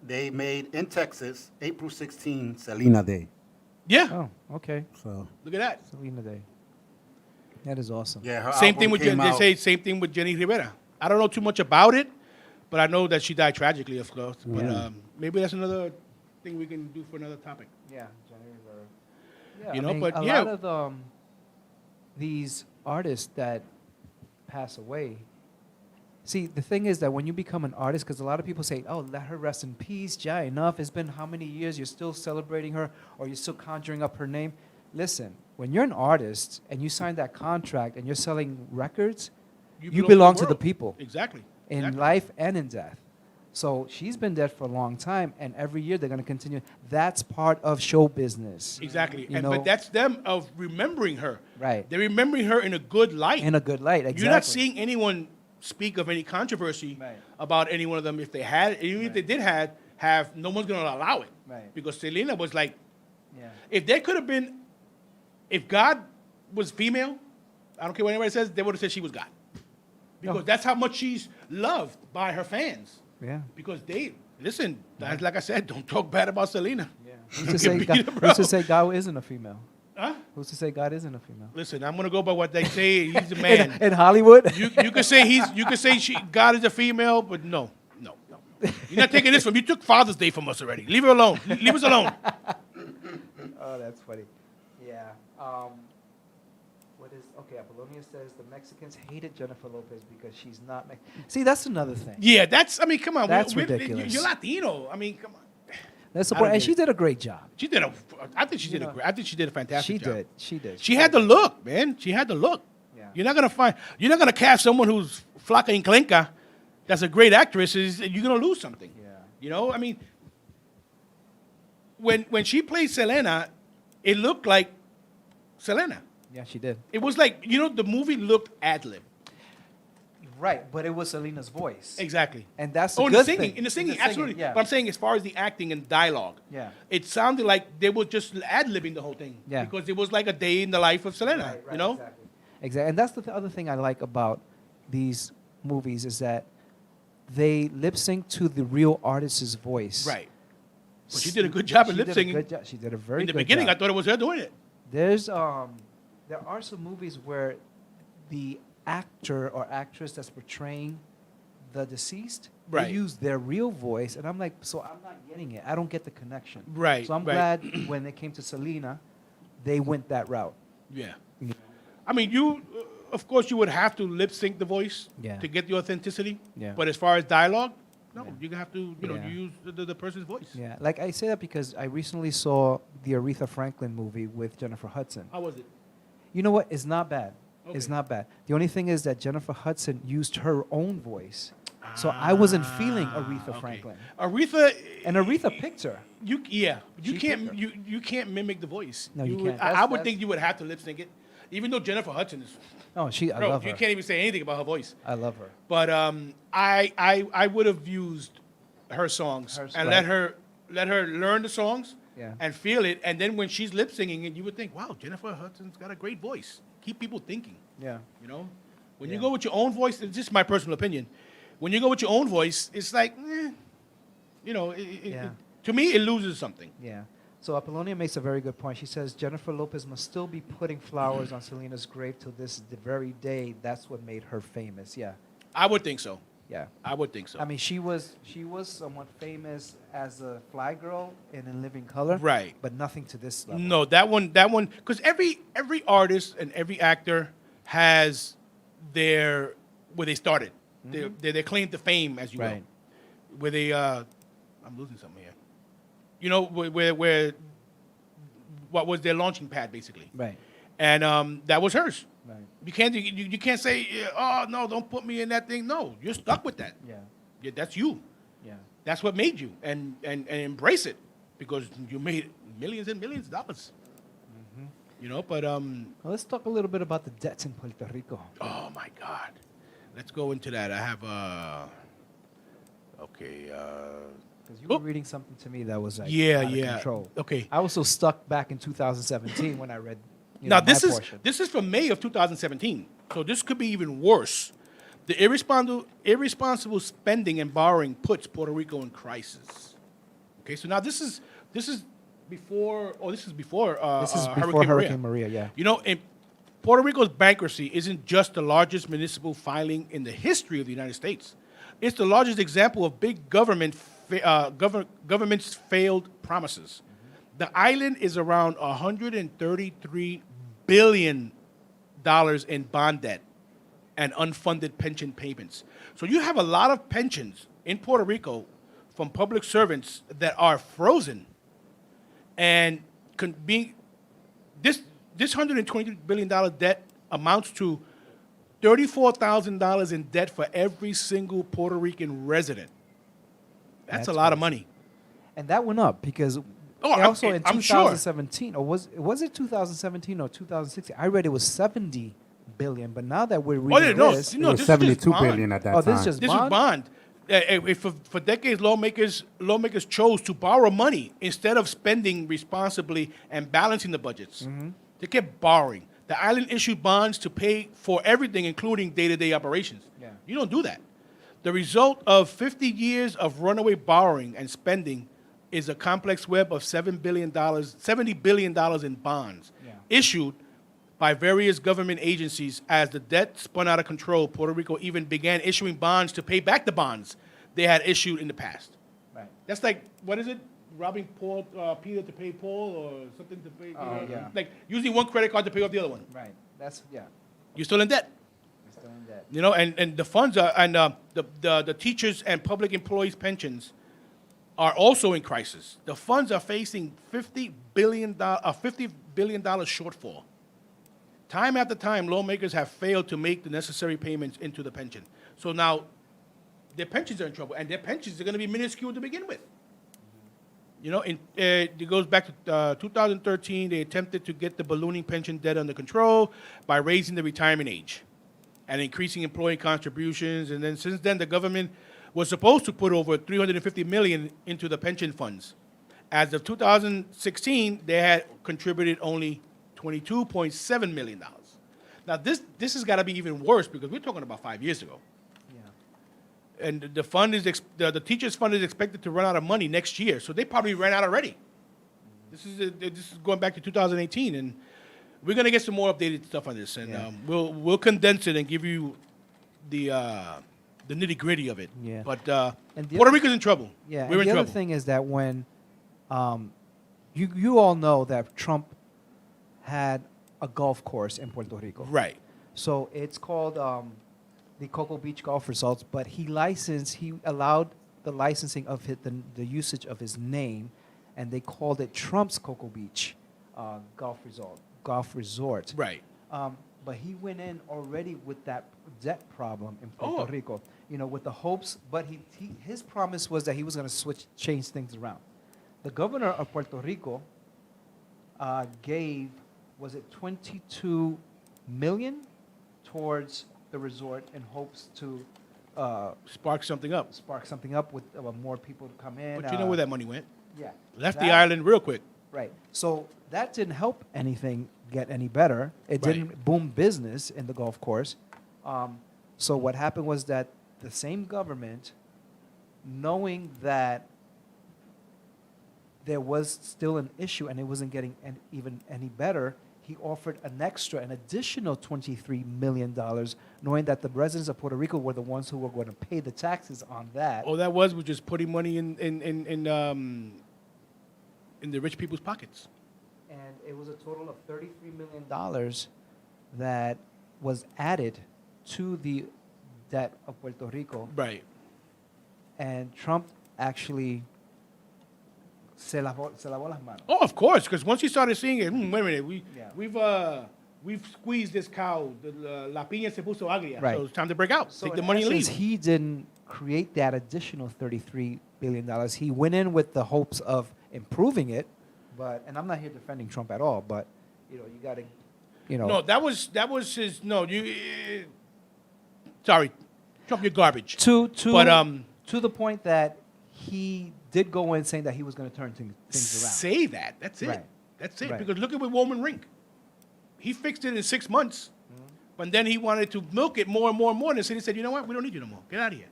They made in Texas April 16 Selena Day. Yeah, Oh, okay. So look at that. Selena Day. That is awesome. yeah, her Same album thing with came they out- say same thing with Jenny Rivera. I don't know too much about it, but I know that she died tragically, of course. But Yeah. maybe that's another thing we can do for another topic. Yeah, Jenny Rivera. Yeah, You I know, mean, but a yeah. lot of these artists that pass away, See, the thing is that when you become an artist, because a lot of people say, "Oh, let her rest in peace, yeah, enough. It's been how many years? You're still celebrating her, or you're still conjuring up her name." Listen, when you're an artist and you sign that contract and you're selling records, you belong to the world. people Exactly. in Exactly. life and in death. So she's been dead for a long time, and every year they're going to continue. That's part of show business. Exactly. You know? But that's them of remembering her. Right. They're remembering her in a good light. In a good light, exactly. You're not seeing anyone speak of any controversy Right. about any one of them. If they had, even if they did have, no one's going to allow it. Right. Because Selena was like, Yeah. if there could have been, if God was female, I don't care what anybody says, they would have said she was God. Because No. that's how much she's loved by her fans. Yeah. Because they, listen, like I said, don't talk bad about Selena. Yeah. Who's to say God isn't a female? Huh? Who's to say God isn't a female? Listen, I'm gonna go by what they say. He's a man. In Hollywood? you could say God is a female, but no. You're not taking this from. You took Father's Day from us already. Leave her alone. Leave us alone. Oh, that's funny. Yeah. What is okay? Apollonia says the Mexicans hated Jennifer Lopez because she's not. See, that's another thing. Yeah, that's. I mean, come on. That's ridiculous. You're Latino. I mean, come on. That's the I don't point. And get she it. did a great job. She did a. I think she did know, a. I think she did a fantastic She job. did. She did. She had the look, man. She had the look. Yeah. You're not gonna cast someone who's Flaca Enclenca, that's a great actress. You're gonna lose something. Yeah. You know, I mean, when she played Selena, it looked like Selena. Yeah, she did. It was like, the movie looked ad-lib. Right, but it was Selena's voice. Exactly. And that's the in good the singing, thing. in the singing, absolutely. Yeah. But I'm saying as far as the acting and dialogue, Yeah. it sounded like they were just ad-libbing the whole thing. Yeah. Because it was like a day in the life of Selena, Right, you know? Exactly. Exactly. And that's the other thing I like about these movies is that they lip sync to the real artist's voice. Right. Well, she did a good job in lip syncing. She did a very In the good beginning, job. I thought it was her doing it. There are some movies where the actor or actress that's portraying the deceased, Right. they use their real voice, and I'm like, so I'm not getting it. I don't get the connection. Right, So I'm right. glad when it came to Selena, they went that route. Yeah. You know? I mean, of course, you would have to lip sync the voice Yeah. to get the authenticity. Yeah. But as far as dialogue, no, Yeah. you have to, Yeah. use the person's voice. Yeah, like I say that because I recently saw the Aretha Franklin movie with Jennifer Hudson. How was it? You know what? It's not bad. It's Okay. not bad. The only thing is that Jennifer Hudson used her own voice. So I wasn't feeling Aretha Okay. Franklin. Aretha, And Aretha picked her. you She can't picked you can't mimic the voice. No, you would- can't. I That's- would that's- think you would have to lip sync it, even though Jennifer Hudson is. Oh, I Bro, love her. you can't even say anything about her voice. I love her. But I would have used her songs Hers, and right. let her learn the songs Yeah. and feel it, and then when she's lip singing it, you would think, wow, Jennifer Hudson's got a great voice. Keep people thinking. Yeah. You know, when Yeah. you go with your own voice, it's just my personal opinion. When you go with your own voice, it's like, Yeah. to me, it loses something. Yeah. So Apollonia makes a very good point. She says Jennifer Lopez must still be putting flowers on Selena's grave till this the very day. That's what made her famous. Yeah. I would think so. Yeah. I would think so. I mean, she was somewhat famous as a fly girl and in Living Color. Right. But nothing to this level. No, that one, because every artist and every actor has their where they started, their claim to fame, as you Right. will, where they. I'm losing something here. You know, where what was their launching pad basically, Right. and that was hers. Right. You can't say, oh no, don't put me in that thing. No, you're stuck with that. Yeah. Yeah, that's you. Yeah. That's what made you, and embrace it because you made millions and millions of dollars. You know, but Well, let's talk a little bit about the debts in Puerto Rico. oh my God, let's go into that. I have okay. Because you were reading something to me that was like Yeah, out of yeah. control. Okay. I was so stuck back in 2017 when I read. Now my this portion. is from May of 2017, so this could be even worse. The irresponsible spending and borrowing puts Puerto Rico in crisis. Okay, so now this is before. Oh, this is before. This is before Hurricane Maria. Yeah. You know, Puerto Rico's bankruptcy isn't just the largest municipal filing in the history of the United States. It's the largest example of big government's failed promises. The island is around $133 billion in bond debt and unfunded pension payments. So you have a lot of pensions in Puerto Rico from public servants that are frozen, and this $120 billion debt amounts to $34,000 in debt for every single Puerto Rican resident. That's a lot of money. And that went up because also in I'm sure. 2017, or was it 2017 or 2016? I read it was 70 billion, but now that we're reading this, It was this is just 72 bond. billion at that time. this is just This bond? was bond. For decades, lawmakers chose to borrow money instead of spending responsibly and balancing the budgets. They kept borrowing. The island issued bonds to pay for everything, including day-to-day operations. Yeah. You don't do that. The result of 50 years of runaway borrowing and spending is a complex web of $70 billion in bonds issued by various government agencies. As the debt spun out of control, Puerto Rico even began issuing bonds to pay back the bonds they had issued in the past. Right. That's like, what is it? Robbing Peter to pay Paul, or something to pay. Yeah. Like using one credit card to pay off the other one. Right. You're still in debt. Still in debt. You know, and the funds are, and the teachers and public employees' pensions are also in crisis. The funds are facing $50 billion shortfall. Time after time, lawmakers have failed to make the necessary payments into the pension. So now, their pensions are in trouble, and their pensions are going to be minuscule to begin with. You know, it goes back to 2013. They attempted to get the ballooning pension debt under control by raising the retirement age and increasing employee contributions. And then since then, the government was supposed to put over $350 million into the pension funds. As of 2016, they had contributed only $22.7 million. Now, this has got to be even worse because we're talking about 5 years ago. And the fund is the teachers' fund is expected to run out of money next year, so they probably ran out already. This is going back to 2018, and we're gonna get some more updated stuff on this, and we'll condense it and give you the nitty gritty of it. Yeah. But And Puerto Rico's in trouble. Yeah. We're And in the trouble. other thing is that when you all know that Trump had a golf course in Puerto Rico. Right. So it's called the Cocoa Beach Golf Resorts, but he allowed the licensing of the usage of his name, and they called it Trump's Cocoa Beach Golf Resort. Right. But he went in already with that debt problem in Puerto Rico, with the hopes, but his promise was that he was going to change things around. The governor of Puerto Rico gave, was it 22 million towards the resort in hopes to Spark something up. with more people to come in. But you know where that money went? Yeah. Left the island real quick. Right. So that didn't help anything get any better. It Right. didn't boom business in the golf course. So what happened was that the same government, knowing that there was still an issue and it wasn't getting even any better, he offered an additional $23 million, knowing that the residents of Puerto Rico were the ones who were going to pay the taxes on that. All that was just putting money in the rich people's pockets. And it was a total of $33 million that was added to the debt of Puerto Rico. Right. And Trump actually se lavó las manos. Oh, of course, because once you started seeing it, wait a minute, we've squeezed this cow. La piña se puso agria. Right. So it's time to break out. So Take the in money and leave. essence, he didn't create that additional $33 billion. He went in with the hopes of improving it, and I'm not here defending Trump at all, but you got to, No, that was his. No, sorry, Trump, you're garbage. to But the point that he did go in saying that he was going to turn things around. say that. That's it. Right. That's it. Right. Because look at what Roman Rink. He fixed it in 6 months, but then he wanted to milk it more and more and more. And the city said, "You know what? We don't need you no more. Get out of here."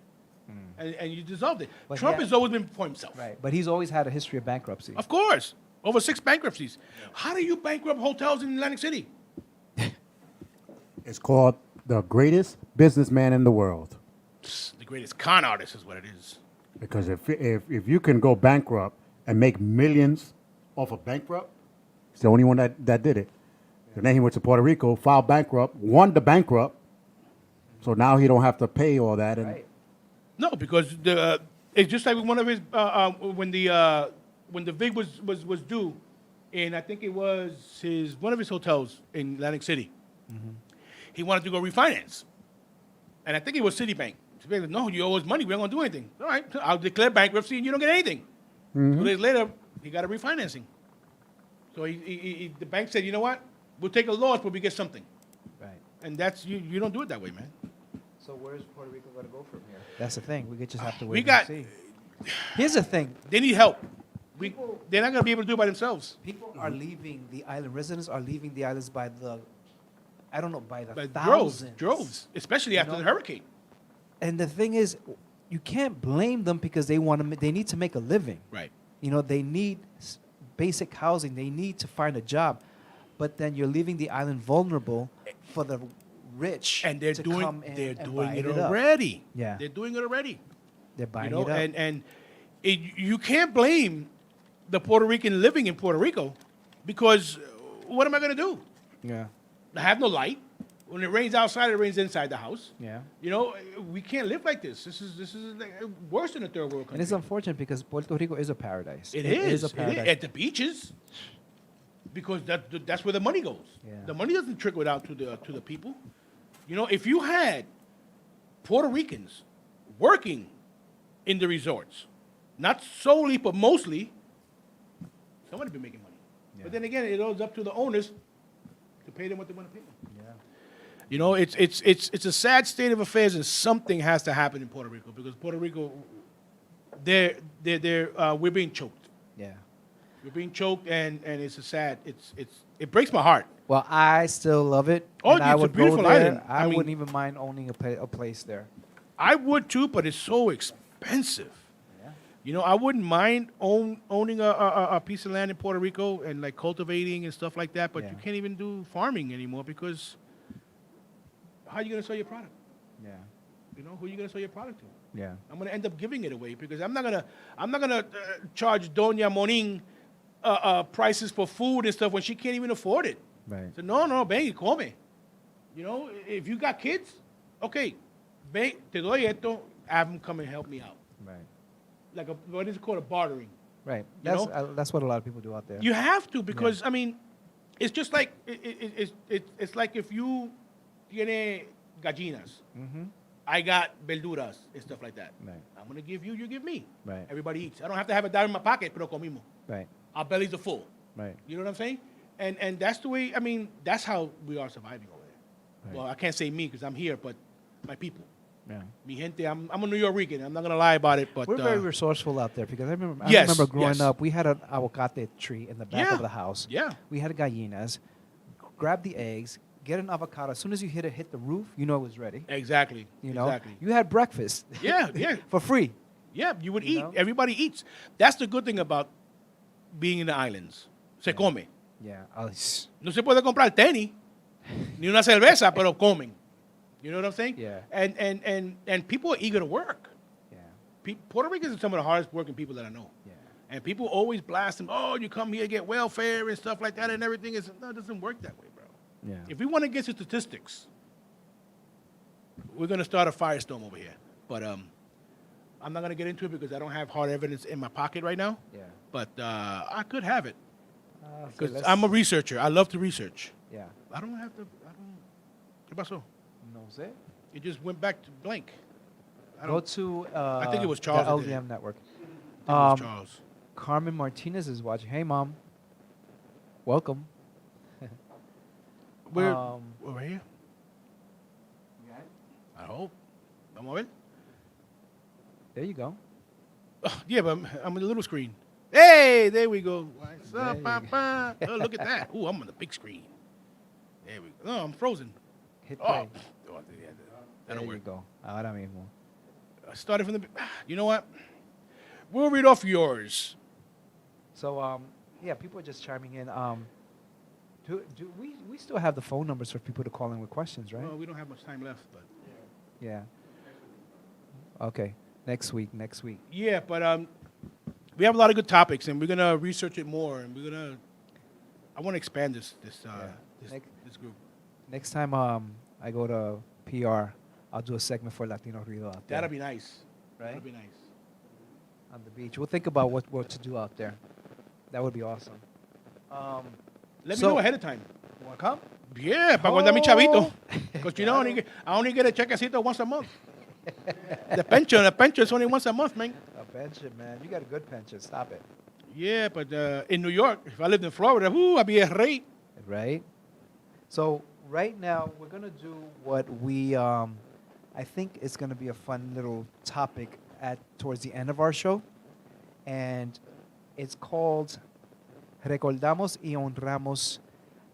And you dissolved it. But Trump yeah. has always been for himself. Right, but he's always had a history of bankruptcy. Of course. Over 6 bankruptcies. How do you bankrupt hotels in Atlantic City? It's called the greatest businessman in the world. The greatest con artist is what it is. Because if you can go bankrupt and make millions off of bankrupt, it's the only one that did it. And then he went to Puerto Rico, filed bankrupt, won the bankrupt, So now he don't have to pay all that. And Right. No, because it's just like one of his when the VIG was due, and I think it was one of his hotels in Atlantic City. He wanted to go refinance, and I think it was Citibank. Citibank said, "No, you owe us money. We're not gonna do anything." All right, I'll declare bankruptcy, and you don't get anything. 2 days later, he got a refinancing. So the bank said, "You know what? We'll take a loss, but we get something." Right. And that's you don't do it that way, man. So where's Puerto Rico going to go from here? That's the thing. We could just have to We wait got- and see. Here's the thing. They need help. They're not gonna be able to do it by themselves. People are leaving the island. Residents are leaving the islands by the, I don't know, by the But thousands. droves, especially You after know? the hurricane. And the thing is, you can't blame them because they want to. They need to make a living. Right. You know, they need basic housing. They need to find a job, but then you're leaving the island vulnerable for the rich. And they're to doing come in and doing buy it up. already. Yeah. They're doing it already. They're buying You know, it up. and you can't blame the Puerto Rican living in Puerto Rico because what am I gonna do? yeah. I have no light. When it rains outside, it rains inside the house. Yeah. You know, we can't live like this. This is like worse than a third world country. And it's unfortunate because Puerto Rico is a paradise. It is. a paradise. At the beaches, because that's where the money goes. Yeah. The money doesn't trickle down to the people. You know, if you had Puerto Ricans working in the resorts, not solely but mostly, somebody'd be making money. Yeah. But then again, it all up to the owners to pay them what they want to pay them. Yeah. You know, it's a sad state of affairs, and something has to happen in Puerto Rico because Puerto Rico, we're being choked. Yeah. We're being choked, and it's a sad. It breaks my heart. Well, I still love it. Oh, and I it's a would go beautiful there. island. I, I mean- wouldn't even mind owning a place there. I would too, but it's so expensive. Yeah. You know, I wouldn't mind owning a piece of land in Puerto Rico and like cultivating and stuff like that, but Yeah. you can't even do farming anymore because how are you going to sell your product? Yeah. You know, who are you going to sell your product to? Yeah. I'm going to end up giving it away because I'm not gonna charge Doña Monin prices for food and stuff when she can't even afford it. Right. So no, ven y come. You know, if you got kids, okay, ven, te doy esto, have them come and help me out. Right. Like what is it called, a bartering? Right. You That's know? that's what a lot of people do out there. You have to because I mean, it's just like it's like if you tiene gallinas, Mm-hmm. I got verduras and stuff like that. Right. I'm gonna give you, you give me. Right. Everybody eats. I don't have to have a dime in my pocket, pero comimos. Right. Our bellies are full. Right. You know what I'm saying? And that's the way. I mean, that's how we are surviving over there. Right. Well, I can't say me because I'm here, but my people. Yeah. Mi gente, I'm a New Yorker. I'm not gonna lie about it, but We're very resourceful out there because I remember Yes, growing yes. up, we had an avocate tree in the back Yeah, of the house. yeah. We had gallinas. Grab the eggs, get an avocado. As soon as you hit the roof, you know it was ready. exactly. You know, exactly. you had breakfast. Yeah, yeah. for free. Yeah, you would You eat. know? Everybody eats. That's the good thing about being in the islands. Se come. Yeah. No se puede comprar tenis, ni una cerveza, pero comen. You know what I'm saying? Yeah. And people are eager to work. Yeah. Puerto Ricans are some of the hardest working people that I know. Yeah. And people always blast them, oh, you come here, get welfare and stuff like that and everything. No, it doesn't work that way, bro. Yeah. If we want to get to statistics, we're going to start a firestorm over here. But I'm not going to get into it because I don't have hard evidence in my pocket right now. Yeah. But I could have it So because let's- I'm a researcher. I love to research. Yeah. I don't have to. ¿Qué pasó? No sé. It just went back to blank. I Go don't. to I think it was Charles the that did it. LDM network. I think it was Um, Charles. Carmen Martinez is watching. Hey, Mom. Welcome. We're um, right here. I hope. Vamos a ver. There you go. Yeah, but I'm on the little screen. Hey, there we go. What's There up, you Papa? Oh, look at that. Ooh, I'm on the big screen. There we go. No, I'm frozen. Hit Oh, play. that There don't you work. go. Ahora mismo. I started from the. You know what? We'll read off yours. So, yeah, people are just chiming in. Do we still have the phone numbers for people to call in with questions, right? Well, we don't have much time left, but Yeah. Okay. Next week. yeah, but we have a lot of good topics, and we're gonna research it more, and I want to expand this Next- this group. Next time I go to PR, I'll do a segment for Latino Ruio out there. That'd be nice. Right? That'd be nice. On the beach. We'll think about what to do out there. That would be awesome. Let me So- know ahead of time. You want to come? Yeah, para guardar mi chavito. Oh. Because you know, I only get a chequecito once a month. The pension is only once a month, man. A pension, man. You got a good pension. Stop it. Yeah, but in New York, if I lived in Florida, I'd be a rey. Right? So right now we're gonna do what we I think it's gonna be a fun little topic at towards the end of our show, and it's called Recordamos y honramos.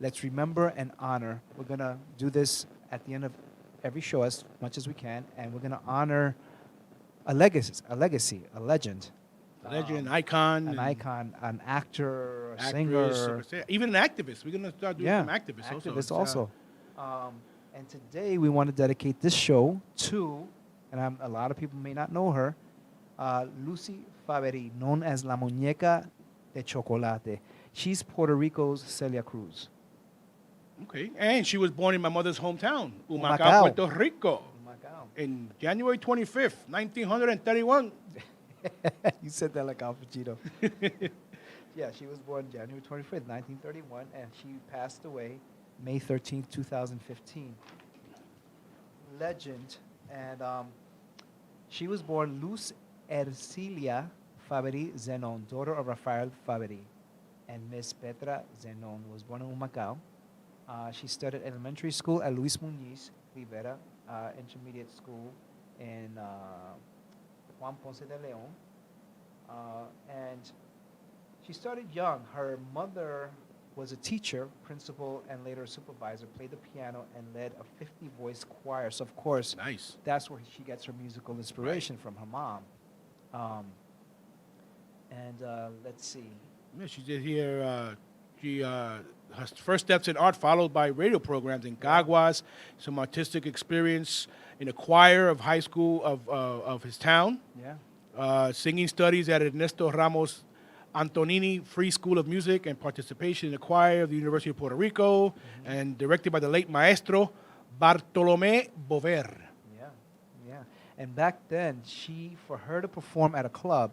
Let's remember and honor. We're gonna do this at the end of every show as much as we can, and we're gonna honor a legacy, a legend, Legend, icon. an icon, an actor, a actress, singer. even an activist. We're going to start doing some activists also. Activists also. And today we want to dedicate this show to, and a lot of people may not know her, Lucy Faveri, known as La Muñeca de Chocolate. She's Puerto Rico's Celia Cruz. Okay. And she was born in my mother's hometown, Humacao, Humacao. Puerto Rico, in January 25th, 1931. You said that like Al Pacino. Yeah, she was born January 25th, 1931, and she passed away May 13th, 2015. Legend. And she was born Luz Ercilia Faveri Zenon, daughter of Rafael Faveri. And Miss Petra Zenon was born in Humacao. She studied elementary school at Luis Muñiz Rivera, intermediate school in Juan Ponce de Leon. And she started young. Her mother was a teacher, principal, and later a supervisor, played the piano, and led a 50-voice choir. So, of course, Nice. that's where she gets her musical inspiration from her mom. Let's see. Yeah, she did here. Her first steps in art followed by radio programs in Caguas, some artistic experience in a choir of high school of his town, Yeah. singing studies at Ernesto Ramos Antonini Free School of Music, and participation in the choir of the University of Puerto Rico, and directed by the late maestro Bartolomé Bover. Yeah, yeah. And back then, for her to perform at a club,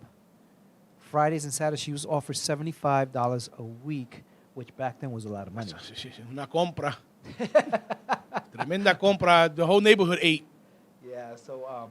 Fridays and Saturdays, she was offered $75 a week, which back then was a lot of money. Una compra. Tremenda compra. The whole neighborhood ate. Yeah, so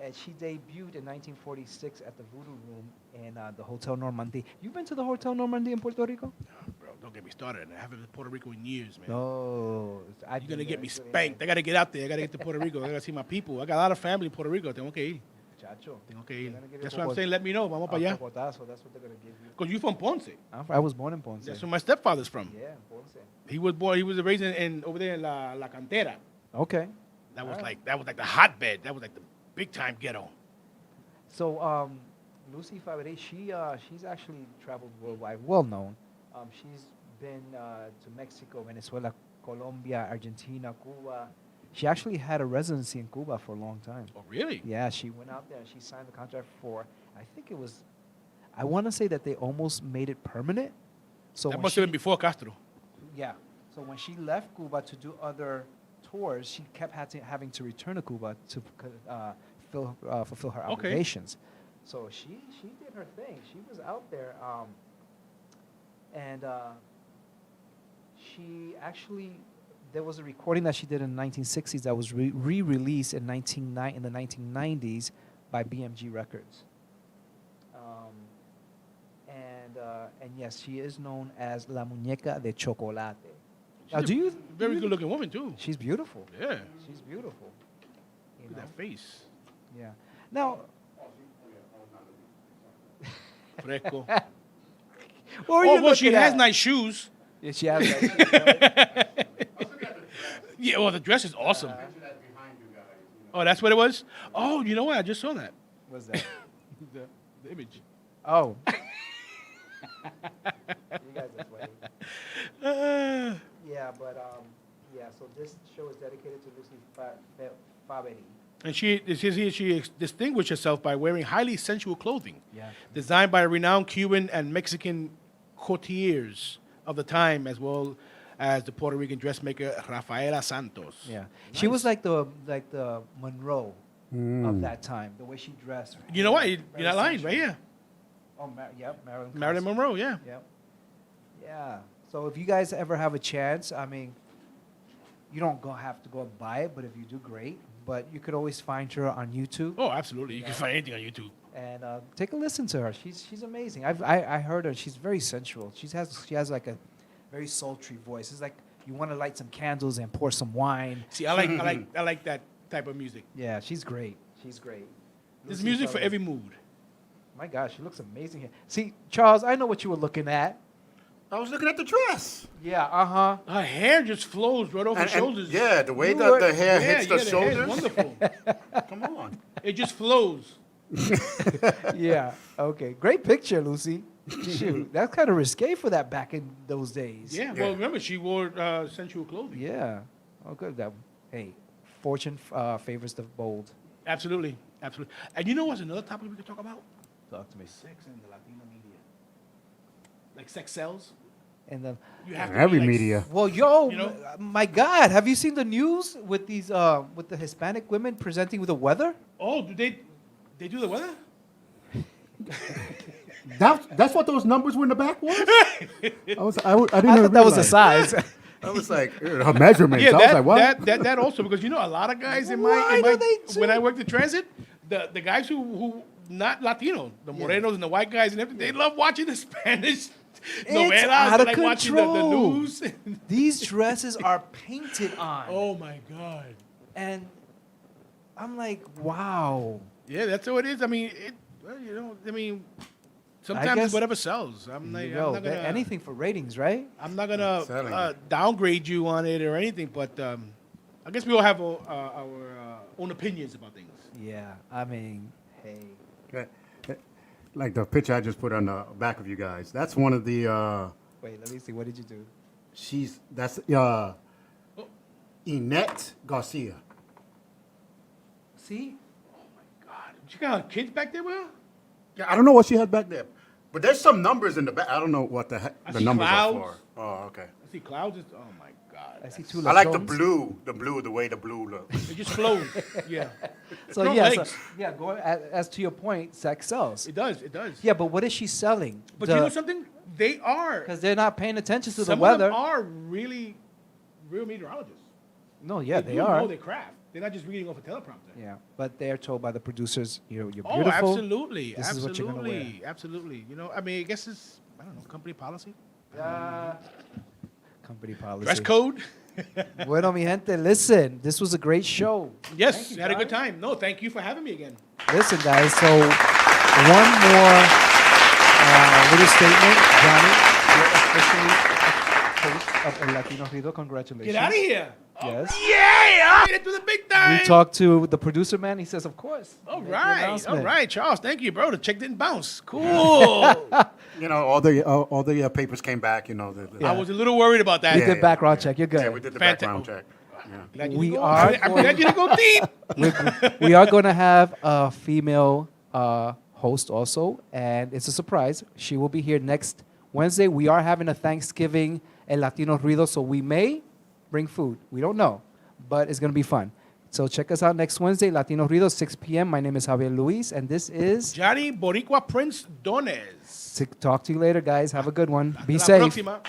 and she debuted in 1946 at the Voodoo Room in the Hotel Normandy. You been to the Hotel Normandy in Puerto Rico? Bro, don't get me started. I haven't been to Puerto Rico in years, man. No. You're going to get me spanked. I got to get out there. I got to get to Puerto Rico. I got to see my people. I got a lot of family in Puerto Rico. Tengo que ir. Chacho. Tengo que ir. They're gonna give you That's a what I'm saying. Let me know. Vamos para allá. popotazo, that's what they're going to give you. Because you from Ponce. I was born in Ponce. That's where my stepfather's from. Yeah, Ponce. He was raised in over there in La Cantera. Okay. That was Alright. like the hotbed. That was like the big time ghetto. So Lucy Favre, she's actually traveled worldwide, well known. She's been to Mexico, Venezuela, Colombia, Argentina, Cuba. She actually had a residency in Cuba for a long time. Oh, really? Yeah, she went out there and she signed the contract for, I think it was, I want to say that they almost made it permanent. So That when must have been before Castro. Yeah. So when she left Cuba to do other tours, she kept having to return to Cuba to fulfill her Okay. obligations. So she did her thing. She was out there, and she actually, there was a recording that she did in the 1960s that was re-released in the 1990s by BMG Records. And yes, she is known as La Muñeca de Chocolate. Now, Very good looking woman, too. She's beautiful. Yeah. She's beautiful. You Look know? at that face. Yeah. Now, Fresco. what were you Oh, well, she looking has at? nice shoes. Yeah, she has nice shoes, right? Yeah, well, the dress is awesome. Oh, that's what it was? Oh, you know what? I just saw that. What's that? The image. Oh. You guys are funny. Yeah, but yeah. So this show is dedicated to Lucy Faveri. And she distinguished herself by wearing highly sensual clothing, Yeah. designed by renowned Cuban and Mexican courtiers of the time, as well as the Puerto Rican dressmaker Rafaela Santos. Yeah, she was like the Monroe Mm. of that time. The way she dressed. You know what? You're Very not lying, sensual. right here. Oh, yep, Marilyn Monroe, yeah. Yep. Yeah. So if you guys ever have a chance, I mean, you don't have to go and buy it, but if you do, great. But you could always find her on YouTube Oh, absolutely. You can find anything on YouTube. and take a listen to her. She's amazing. I heard her. She's very sensual. She has like a very sultry voice. It's like you want to light some candles and pour some wine. See, I like that type of music. Yeah, she's great. She's great. There's Lucy music for Sullivan. every mood. My gosh, she looks amazing here. See, Charles, I know what you were looking at. I was looking at the dress. Yeah, uh-huh. Her hair just flows right over her shoulders. Yeah, the way You the, were- the hair Yeah, hits the the hair is shoulders. wonderful. Come on. It just flows. Yeah, okay. Great picture, Lucy. Shoot, that's kind of risque for that back in those days. Yeah, well, remember, she wore sensual clothing. Yeah. Oh, good. Hey, fortune favors the bold. Absolutely, absolutely. And you know what's another topic we could talk about? Talk to me. Sex in the Latino media. Like sex sells. And then, You have to Every be like, media. well, yo, You know? my God, have you seen the news with these with the Hispanic women presenting with the weather? Oh, do they do the weather? That's what those numbers were in the back was? I didn't I thought that was the realize. size. I was like, her measurements. Yeah, I was like, what? that also because you know a lot of guys in Why my do they when I do- worked in transit, the guys who not Latino, the Morenos and the white guys and everything, they love watching the Spanish novelas. out They of like watching the control. news. These dresses are painted on. Oh my God. And I'm like, wow. Yeah, that's how it is. I mean, well, you know, I mean, sometimes guess- it's whatever sells. I'm like, Yo, I'm not gonna, anything for ratings, right? I'm not gonna Selling. downgrade you on it or anything, but I guess we all have our own opinions about things. Yeah, I mean, hey. Okay. Like the picture I just put on the back of you guys. That's one of the, Wait, let me see. What did you do? that's Inette Garcia. See? God, you got kids back there, Will? Yeah, I don't know what she had back there. But there's some numbers in the back. I don't know what the I the see numbers clouds. are for. Oh, okay. I see clouds. Oh my God. I see two I like the Latones. blue, the way the blue looks. It just flows. Yeah. So No yeah, legs. going as to your point, sex sells. It does. It does. Yeah, but what is she selling? But you know something? They are. Because they're not paying attention to the Some weather. of them are really real meteorologists. No, yeah, they do are. know their craft. They're not just reading off a teleprompter. Yeah, but they're told by the producers, you're Oh, beautiful. absolutely. This is what you're gonna absolutely. Absolutely. You know, I mean, I guess it's, I don't know, company policy? Company policy. Dress code? Bueno, mi gente, listen. This was a great show. Yes, Thank you, had a good guys. time. No, thank you for having me again. Listen, guys. So one more little statement, Johnny. You're officially host of El Latino Ruio. Congratulations. Get out of here. Yes. Yeah, made it to the big time. We talked to the producer man. He says, of course. All Make the right, all announcement. right, Charles. Thank you, bro. The check didn't bounce. Cool. You know, all the papers came back. You know, I was a little worried about that. We Yeah, did yeah, background yeah. check. You're good. Yeah, we did the Fanta- background check. Yeah. Glad you We didn't go- are I'm going- glad you didn't go deep. We are going to have a female host also, and it's a surprise. She will be here next Wednesday. We are having a Thanksgiving El Latino Ruido, so we may bring food. We don't know, but it's going to be fun. So check us out next Wednesday, Latino Ruido, 6 p.m. My name is Javier Luis, and this is... Johnny Boricua Prince Dones. Talk to you later, guys. Have a good one. Be La safe. próxima.